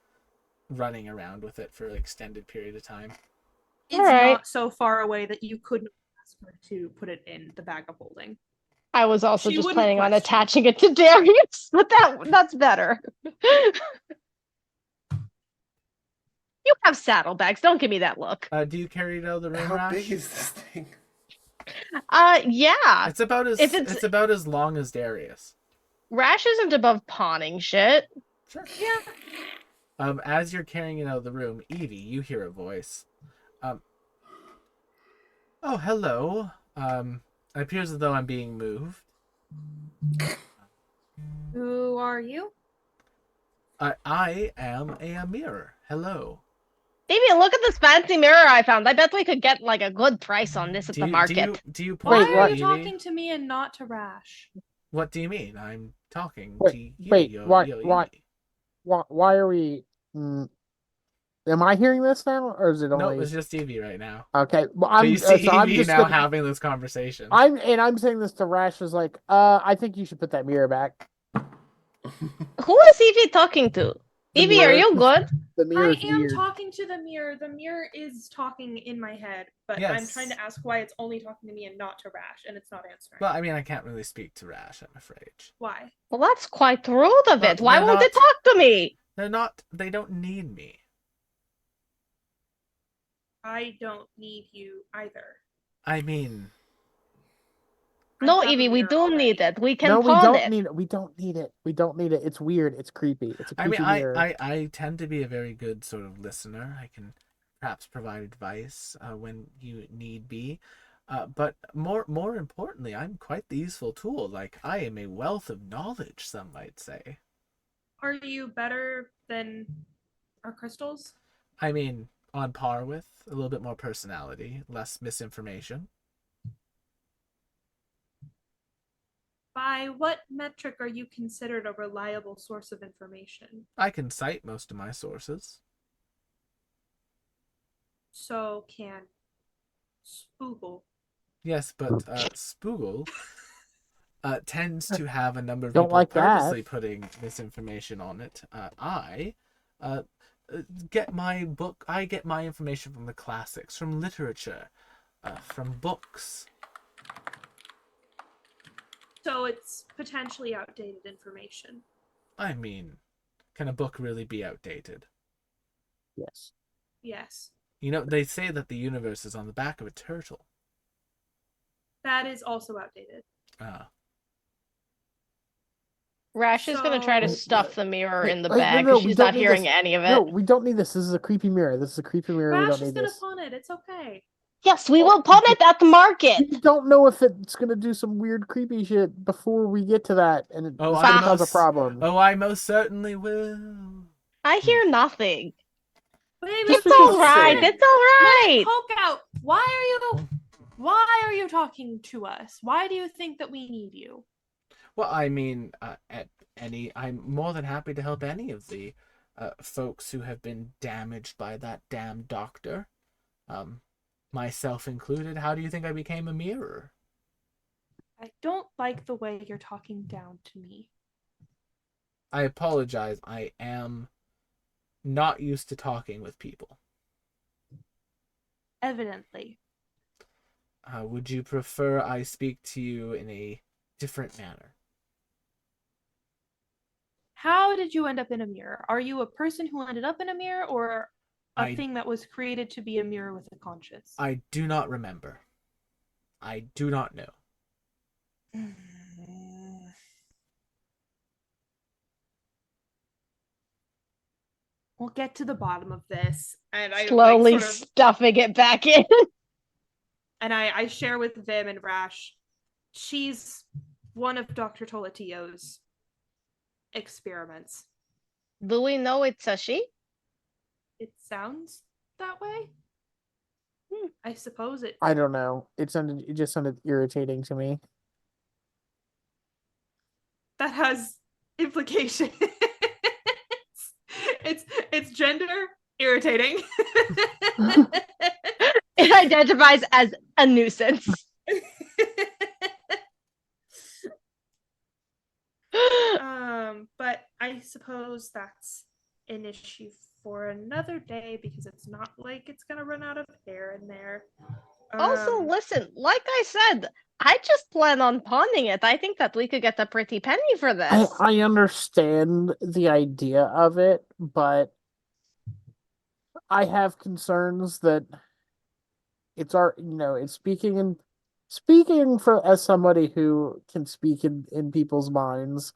running around with it for an extended period of time. It's not so far away that you couldn't ask her to put it in the bag of holding. I was also just planning on attaching it to Darius, but that's better. You have saddlebags. Don't give me that look. Do you carry it out of the room, Rash? How big is this thing? Yeah. It's about as long as Darius. Rash isn't above pawning shit. Sure. Yeah. As you're carrying it out of the room, Evie, you hear a voice. Oh, hello. It appears as though I'm being moved. Who are you? I am a mirror. Hello. Evie, look at this fancy mirror I found. I bet we could get like a good price on this at the market. Why are you talking to me and not to Rash? What do you mean? I'm talking to you. Why are we... Am I hearing this now, or is it only... No, it's just Evie right now. Okay, well, you see Evie now having this conversation. I'm saying this to Rash is like, I think you should put that mirror back. Who is Evie talking to? Evie, are you good? I am talking to the mirror. The mirror is talking in my head, but I'm trying to ask why it's only talking to me and not to Rash, and it's not answering. Well, I mean, I can't really speak to Rash, I'm afraid. Why? Well, that's quite rude of it. Why won't it talk to me? They don't need me. I don't need you either. I mean, No, I have a Evie, we mirror do already. need it. We can No, we pawn don't it. need it. We don't need it. We don't need it. It's weird. It's creepy. It's a I mean, creepy mirror. I tend to be a very good sort of listener. I can perhaps provide advice when you need be. But more importantly, I'm quite the useful tool. Like, I am a wealth of knowledge, some might say. Are you better than our crystals? I mean, on par with, a little bit more personality, less misinformation. By what metric are you considered a reliable source of information? I can cite most of my sources. So can Spoogle. Yes, but Spoogle tends to have a number of Don't people like that. purposely putting misinformation on it. I get my book. I get my information from the classics, from literature, from books. So it's potentially outdated information. I mean, can a book really be outdated? Yes. Yes. You know, they say that the universe is on the back of a turtle. That is also outdated. Ah. Rash is gonna try to So- stuff the mirror in the Wait, bag no, because we she's don't not need hearing this. any of it. No, we don't need this. This is a creepy mirror. This is a creepy mirror. We Rash don't is need gonna this. pawn it. It's okay. Yes, we will pawn it at the market. We don't know if it's gonna do some weird creepy shit before we get to that, and it's Oh, gonna I cause a most- problem. Oh, I most certainly will. I hear nothing. Wait, Just It's all because- right. It's all right. Poke out. Why are you talking to us? Why do you think that we need you? Well, I mean, I'm more than happy to help any of the folks who have been damaged by that damn doctor, myself included. How do you think I became a mirror? I don't like the way you're talking down to me. I apologize. I am not used to talking with people. Evidently. Would you prefer I speak to you in a different manner? How did you end up in a mirror? Are you a person who ended up in a mirror or a thing that was created to be a mirror with a conscience? I do not remember. I do not know. We'll get to the bottom of this. And I Slowly like, sort of, stuffing it back in. and I share with Vim and Rash. She's one of Dr. Toletio's experiments. Do we know it's a she? It sounds that way. I suppose it. I don't know. It just sounded irritating to me. That has implications. It's gender irritating. It identifies as a nuisance. But I suppose that's an issue for another day because it's not like it's gonna run out of air in there. Also, listen, like I said, I just plan on pawning it. I think that we could get a pretty penny for this. I understand the idea of it, but I have concerns that it's speaking for as somebody who can speak in people's minds,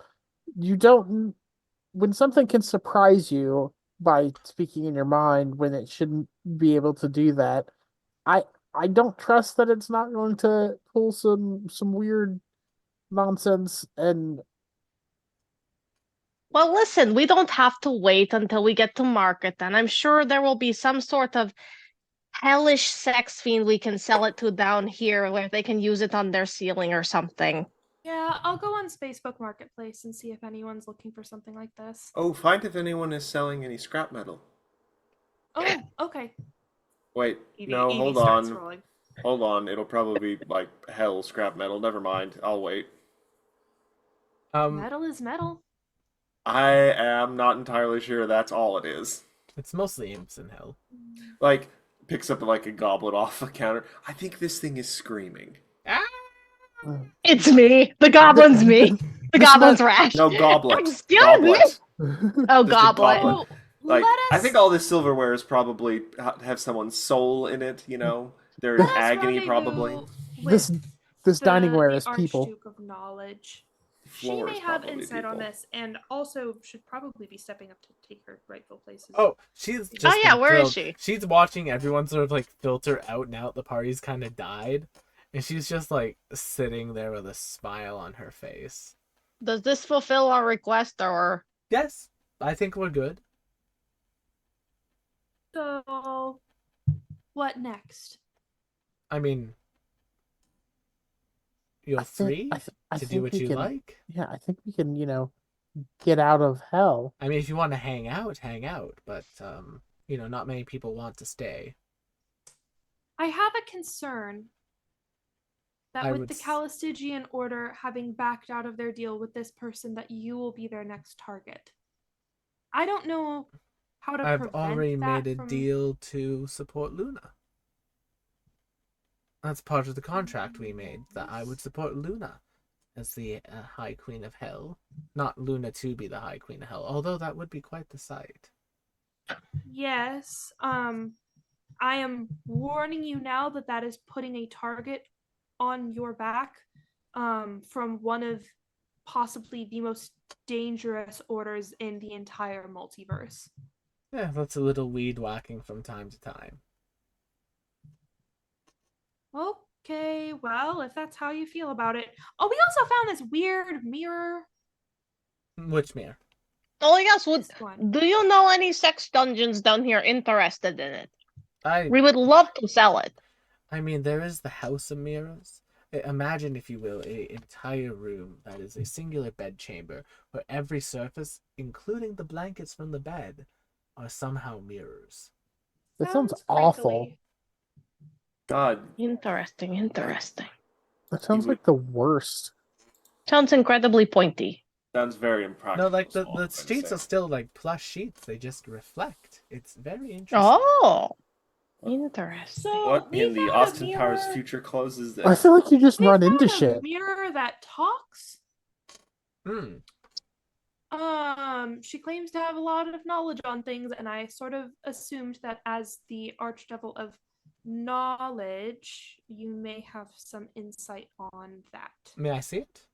when something can surprise you by speaking in your mind when it shouldn't be able to do that, I don't trust that it's not going to pull some weird nonsense. And Well, listen, we don't have to wait until we get to market then. I'm sure there will be some sort of hellish sex fiend we can sell it to down here where they can use it on their ceiling or something. Yeah, I'll go on Facebook Marketplace and see if anyone's looking for something like this. Oh, find if anyone is selling any scrap metal. Oh, okay. Wait, Evie, no, Evie hold starts on. rolling. Hold on. It'll probably be like hell scrap metal. Never mind. I'll wait. Metal is metal. I am not entirely sure that's all it is. It's mostly imps in hell. Like, picks up like a goblet off the counter. I think this thing is screaming. Ah! It's me. The goblin's me. The goblin's Rash. No, goblet. Excuse Goblet. Oh, Just a goblet. goblet. Oh, Like, Let I us think all this silverware is probably have someone's soul in it, you know? Their let us agony, probably. rendezvous This with this dining ware the is people. Archduke of Knowledge. She Floor may is have probably insight on people. this, and also should probably be stepping up to take her rightful places. Oh, she's just Oh yeah, been where is thrilled. she? She's watching everyone sort of like filter out now that the party's kind of died, and she's just like sitting there with a smile on her face. Does this fulfill our request, or Yes, I think we're good. So, what next? I mean, you're free I to do think what we you can. like. Yeah, I think we can. Get out of hell. I mean, if you want to hang out, hang out. But not many people want to stay. I have a concern that I with would the s- Calistigian Order having backed out of their deal with this person, that you will be their next target. I don't know how to I've prevent already that made a from. deal to support Luna. That's part of the contract we made, that I would support Luna as the High Queen of Hell. Not Luna to be the High Queen of Hell, although that would be quite the sight. Yes. I am warning you now that that is putting a target on your back, from one of possibly the most dangerous orders in the entire multiverse. Yeah, that's a little weed whacking from time to time. Okay, well, if that's how you feel about it. Oh, we also found this weird mirror. Which mirror? oh yes, This one. do you know any sex dungeons down here interested in it? I We would love to sell it. I mean, there is the House of Mirrors. Imagine, if you will, a entire room that is a singular bedchamber where every surface, including the blankets from the bed, are somehow mirrors. That sounds awful. crinkly. God, Interesting. That sounds would- like the worst. Sounds incredibly pointy. sounds very No, impractical. like is the, all the I'm gonna sheets say. are still like plush sheets. They just reflect. It's very interesting. Oh, interesting. So What we in the found Austin a Powers mirror. future clothes is I this? feel like you just We run found into a shit. mirror that talks. Hmm. She claims to have a lot of knowledge on things, and I sort of assumed that as the Archdevil of Knowledge, you may have some insight on that. May I see it?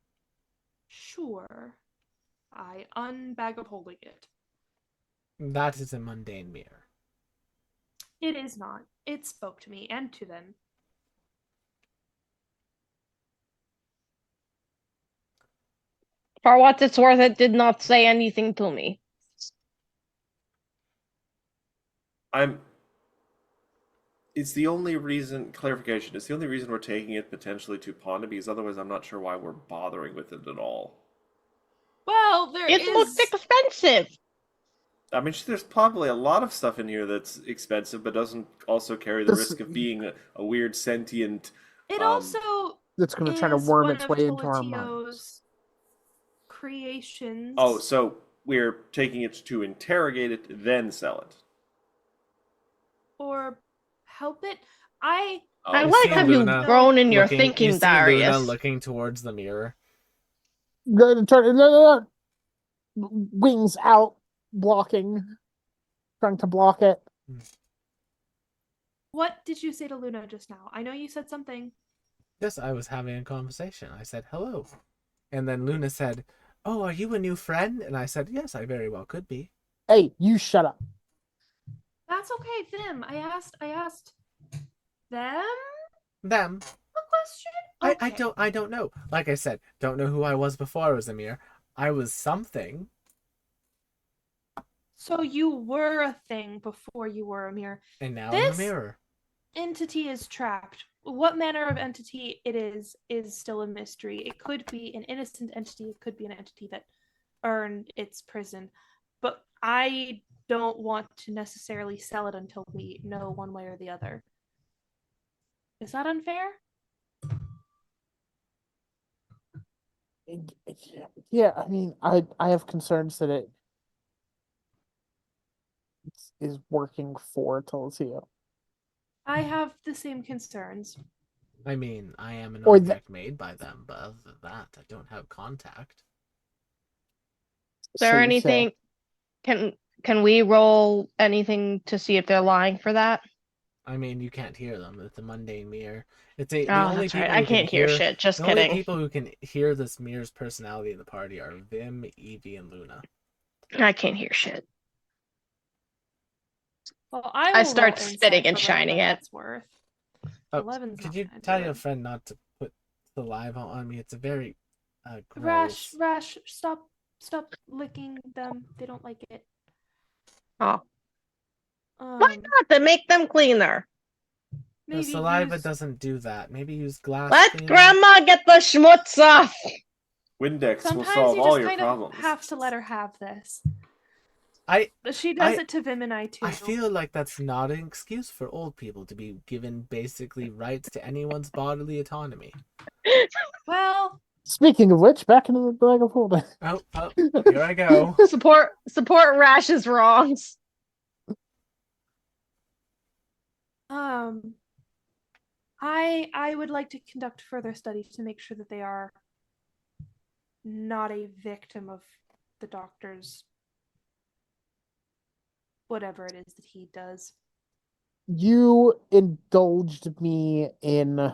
Sure. I unbag of holding it. That is a mundane mirror. It is not. It spoke to me and to them. For what it's worth, it did not say anything to me. It's the only reason, clarification, it's the only reason we're taking it potentially to Pawnee, because otherwise I'm not sure why we're bothering with it at all. Well, there It looked expensive. I mean, there's probably a lot of stuff in here that's expensive, but doesn't also carry the This- risk of being a weird sentient. It also That's going to try to is worm one its of way into our minds. Toletio's creations. Oh, so we're taking it to interrogate it, then sell it. Or help it. I I Oh, You like see how you've Luna grown in your you thinking, see Luna Darius. looking towards the mirror. Wings out, blocking, trying to block it. What did you say to Luna just now? I know you said something. Yes, I was having a conversation. I said hello. And then Luna said, "Oh, are you a new friend?" And I said, "Yes, I very well could be." Hey, you shut up. That's okay, them. I asked them Them. a question? I don't know. Like I said, don't know who I was before I was a mirror. I was something. So you were a thing before you were a mirror. And now I'm a This- mirror. Entity is trapped. What manner of entity it is still a mystery. It could be an innocent entity, it could be an entity that earned its prison. But I don't want to necessarily sell it until we know one way or the other. Is that unfair? Yeah, I mean, I have concerns that it is working for Telesio. I have the same concerns. I mean, I am an Or object made by them, but other than that, I don't have contact. Is there So you say. anything? Can we roll anything to see if they're lying for that? I mean, you can't hear them. It's a mundane mirror. It's the Oh, only that's right. people I who can can't hear hear. shit. Just The only kidding. people who can hear this mirror's personality in the party are Vim, Evie, and Luna. I can't hear shit. Well, I will start roll spitting insight and for shining whatever it. that's worth. Oh, 11's could not you gonna tell do your it. friend not to put saliva on me? It's a very Rash, gross. stop licking them. They don't like it. Oh, why Um, not? To make them cleaner. The maybe saliva use... doesn't do that. Maybe use glass Let cleaner. Grandma get the schmutz off. Windex will Sometimes solve you all just your kind problems. of have to let her have this. I But she does I- it to Vim and I too. I feel like that's not an excuse for old people to be given basically rights to anyone's bodily autonomy. Well, Speaking of which, back into the bag of holding. Oh, here I go. Support Rash's wrongs. I would like to conduct further studies to make sure that they are not a victim of the doctor's whatever it is that he does. You indulged me in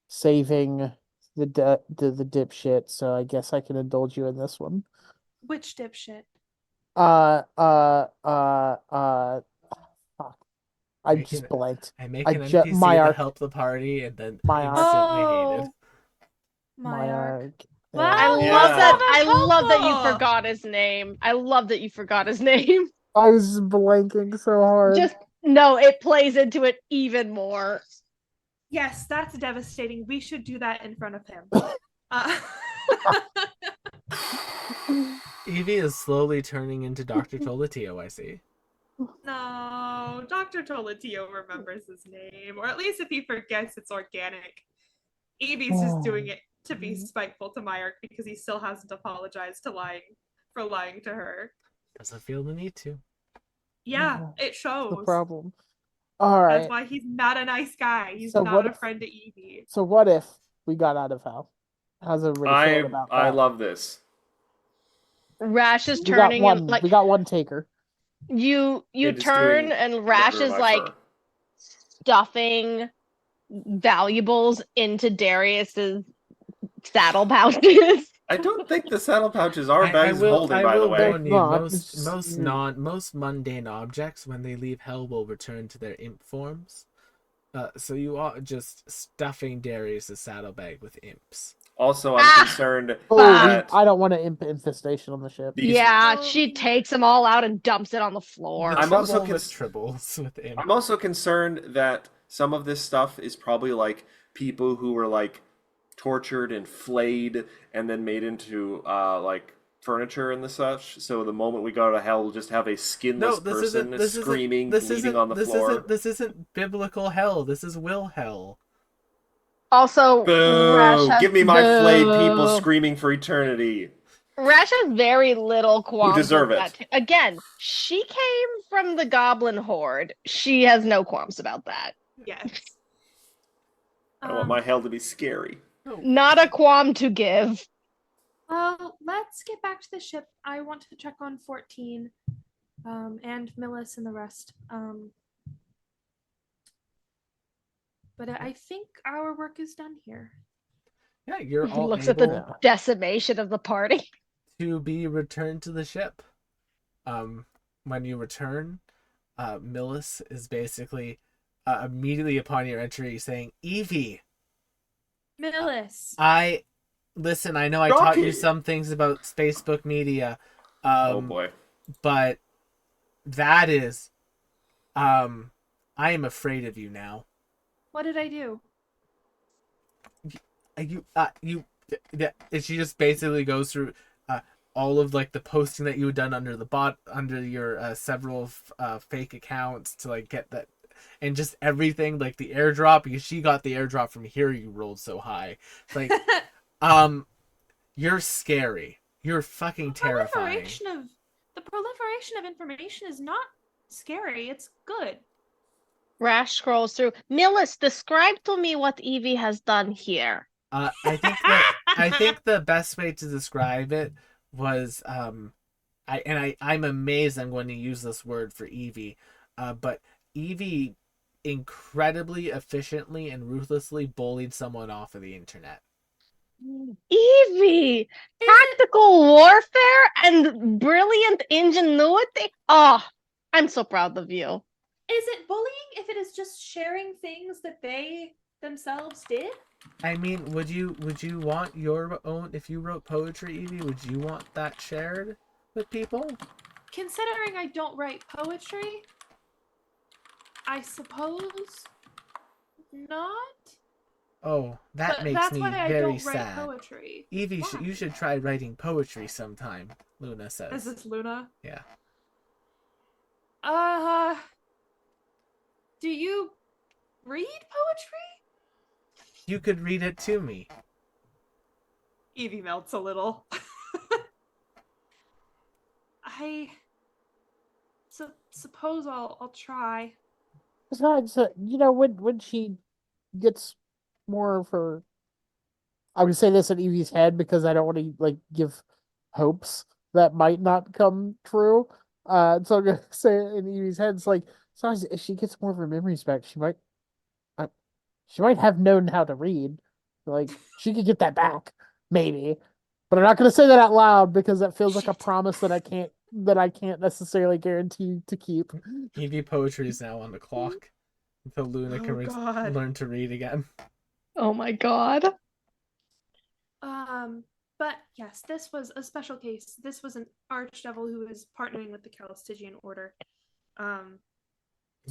saving the dipshit, so I guess I can indulge you in this one. Which dipshit? Fuck. I Making just it- blanked. I make I an NPC my to arc. help the party and then My arc. instantly hated. Oh, my arc. Yeah. I Well, love Yeah. that. I helpful. love that you forgot his name. I love that you forgot his name. I was just blanking so hard. Just no, it plays into it even more. Yes, that's devastating. We should do that in front of him. Uh, Evie is slowly turning into Dr. Tolatio, I see. no, Dr. Tolatio remembers his name, or at least if he forgets, it's organic. Evie's just doing it to be spiteful to Myark because he still hasn't apologized for lying to her. Doesn't feel the need to. Yeah, it That's shows. the problem. All right. That's why he's not a nice guy. He's So not what a if- friend to Evie. So what if we got out of hell? How's everybody feeling about that? I love this. Rash is We got turning one. and like We got one taker. you It is turn doing and Rash murder is by like fur. stuffing valuables into Darius's saddle pouches. I don't think the saddle pouches are I bags of holding, by the way. warn you, Not, most it's- most mundane objects when they leave hell will return to their imp forms. So you are just stuffing Darius' saddlebag with imps. Also, I'm concerned Oh, that I don't want an imp infestation on the ship. these, Yeah, she takes them all out and dumps it on the floor. The I'm also trouble with tribbles with imps. I'm also concerned that some of this stuff is probably like people who were like tortured and flayed and then made into like furniture and the such. So the moment we go to hell, we'll just have a skinless person screaming, bleeding on the floor. This isn't biblical hell. This is will hell. Also, Rash Boo! has, Give me my flayed people Boo. screaming for eternity. Rash has very little qualms. deserve with it. that. Again, she came from the Goblin Horde. She has no qualms about that. Yes. I want my hell to be scary. Not a qualm to give. Well, let's get back to the ship. I want to check on 14, and Millis and the rest. But I think our work is done here. Yeah, you're all Looks at able the decimation of the party. to be returned to the ship. When you return, Millis is basically immediately upon your entry saying, "Evie, Millis. listen. I know I taught you Rocky. some things about Facebook media, Oh boy. but that is, I am afraid of you now. What did I do? And she just basically goes through all of like the posting that you had done under your several fake accounts to like get that, and just everything like the airdrop, because she got the airdrop from here. You rolled so high, like you're scary. You're fucking terrifying. The proliferation of information is not scary. It's good. Rash scrolls through. Millis, describe to me what Evie has done here. I think the best way to describe it was I'm amazed I'm going to use this word for Evie, but Evie incredibly efficiently and ruthlessly bullied someone off of the internet. Evie, tactical warfare and brilliant ingenuity. Oh, I'm so proud of you. Is it bullying if it is just sharing things that they themselves did? I mean, would you want your own, if you wrote poetry, Evie, would you want that shared with people? Considering I don't write poetry, I suppose not. Oh, that But makes that's me why I very don't write sad. poetry. Evie, Why? you should try writing poetry sometime, Luna Is says. this Luna? Yeah. Do you read poetry? You could read it to me. Evie melts a little. I suppose I'll try. Besides, when she gets more of her, I would say this in Evie's head because I don't want to like give hopes that might not come true. So I'm gonna say it in Evie's head. It's like sometimes if she gets more of her memories back, she might have known how to read. Like she could get that back, maybe. But I'm not gonna say that out loud because that feels like a promise that I can't necessarily guarantee to keep. Evie poetry is now on the clock until Luna can God. learn to read again. Oh my god. But yes, this was a special case. This was an archdevil who was partnering with the Calistigian Order.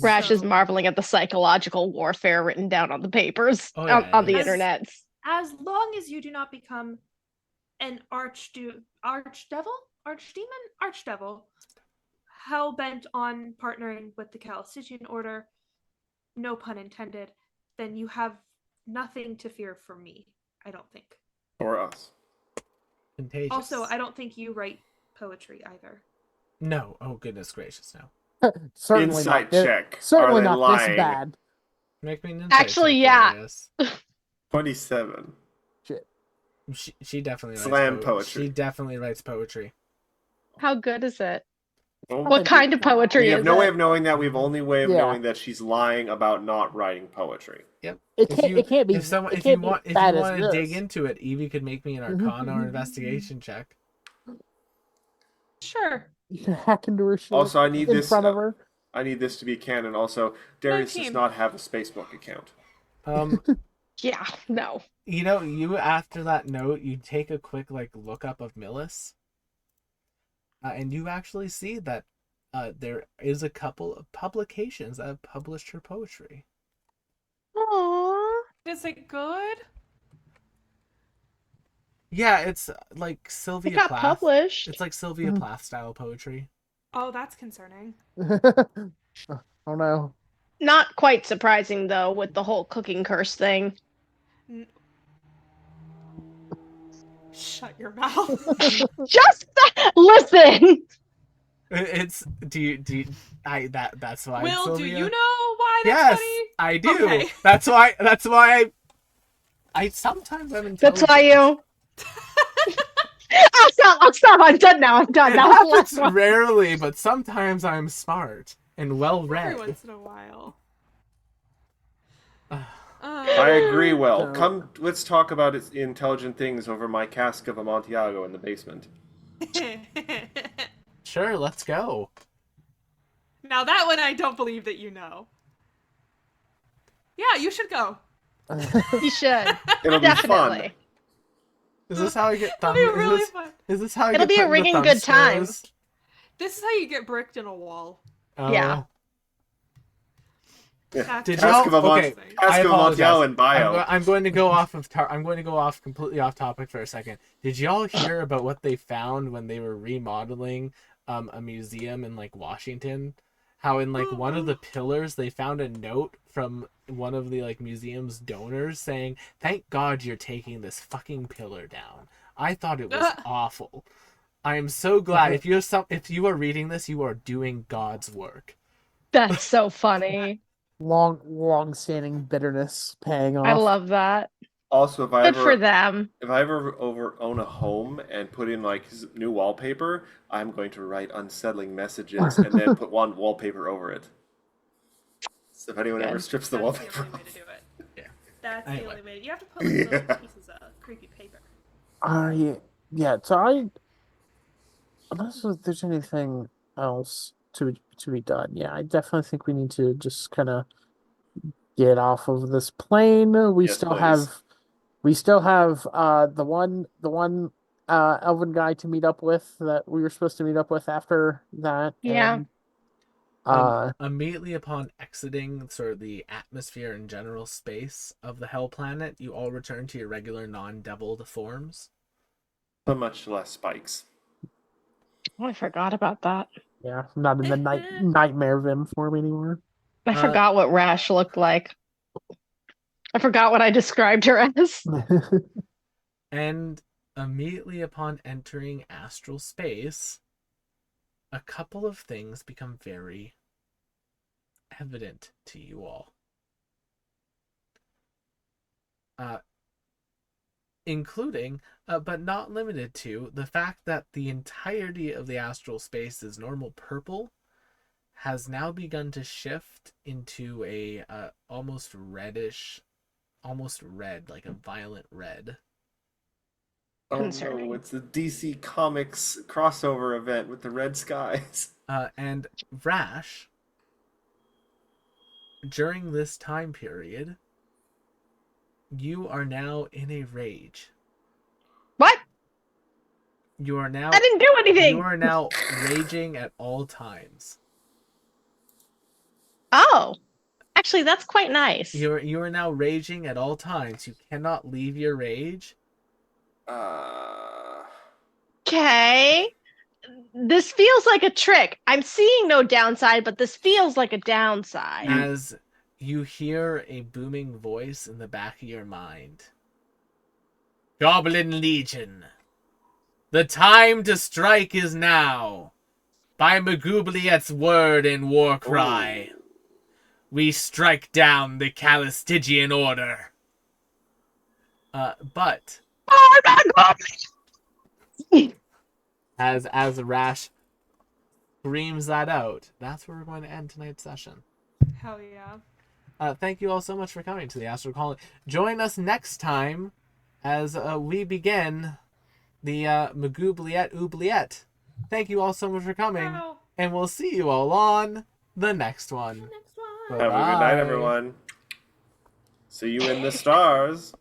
Rash is So- marveling at the psychological warfare written down on the papers Oh, yeah, on the yeah. internet. As long as you do not become an archdevil, hell bent on partnering with the Calistigian Order, no pun intended, then you have nothing to fear from me, I don't think. Or us. Contagious. Also, I don't think you write poetry either. No. Oh, goodness gracious, no. Certainly Insight not. check. Certainly Are they not lying? this bad. Make me an insight Actually, check, yeah. Darius. 27. Shit. She definitely writes Slam poetry. She definitely writes poetry. How good is it? Well, What kind of poetry we is have no way it? of knowing that. We've only way of Yeah. knowing that she's lying about not writing poetry. Yep. It can't be. If someone, it if you can't be want, if bad you as want to dig this. into it, Evie could make me an Arcana or investigation check. Sure. You can hack into her shit Also, I need in this. front of her. I need this to be canon. Also, Darius does 19. not have a Facebook account. Yeah, no. You after that note, you take a quick lookup of Millis, and you actually see that there is a couple of publications that have published her poetry. Aww. Is it good? Yeah, it's like It Sylvia got Plath. published. It's like Sylvia Plath style poetry. Oh, that's concerning. Oh no. Not quite surprising though, with the whole cooking curse thing. Shut your mouth. Just listen. It's that's why. Will, Sylvia... do you know why that's Yes, funny? I do. Okay. That's why I sometimes I'm intelligent. That's why you. I'll stop. I'm done now. I'm done. It That was the happens last one. rarely, but sometimes I'm smart and well Every read. once in a while. I agree. Well, So- let's talk about intelligent things over my cask of Amontillado in the basement. Sure, let's go. Now that one I don't believe that you know. Yeah, you should go. You should It'll be fun. definitely. Is this how I get It'll thumb? be really fun. Is this how I It'll get be a put into ringing thumb good time. scores? This is how you get bricked in a wall. Oh. Yeah. Did Cask y'all? of Amont- Okay, Cask I of Amontillado apologize. in bio. I'm going to go off I'm going to go off completely off topic for a second. Did y'all hear about what they found when they were remodeling a museum in Washington? How in one of the pillars they found a note from one of the museum's donors saying, "Thank God you're taking this fucking pillar down. I thought it was awful. I am so glad if you are reading this, you are doing God's work." That's so funny. Long standing bitterness paying off. I love that. Also, Good for them. if I ever own a home and put in like new wallpaper, I'm going to write unsettling messages and then put one wallpaper over it. So if anyone ever Good. strips the That's the wallpaper only way to do it. Yeah. That's the Anyway. only way. You have to put like little pieces of creepy paper. Yeah. So unless there's anything else to be done, yeah, I definitely think we need to just kind of get off of this plane. We Yes, still please. have the one elven guy to meet up with that we were supposed to meet up with after that. Yeah. And Immediately upon exiting sort of the atmosphere and general space of the Hell Planet, you all return to your regular non-deviled forms. So much less spikes. Oh, I forgot about that. yeah, I'm not in the nightmare Vim form anymore. I forgot what Rash looked like. I forgot what I described her as. And immediately upon entering astral space, a couple of things become very evident to you all. Including, but not limited to, the fact that the entirety of the astral space is normal purple has now begun to shift into a almost reddish, almost red, like a violent red. Oh Concerning. no, it's the DC Comics crossover event with the red skies. And Rash, during this time period, you are now in a rage. What? You are now I didn't do anything. You are now raging at all times. Oh, actually, that's quite nice. You are now raging at all times. You cannot leave your rage. Okay. This feels like a trick. I'm seeing no downside, but this feels like a downside. As you hear a booming voice in the back of your mind. Goblin Legion. The time to strike is now. By Magoobliet's word and war cry, we strike down the Calistigian order. But Oh, not goblin! as Rash screams that out, that's where we're going to end tonight's session. Hell yeah. Thank you all so much for coming to the Astral Colony. Join us next time as we begin the Magoobliet Oubliette. Thank you all so much for coming, Wow. and we'll see you all on the next one. Next one. Have a good night, everyone. See you in the stars.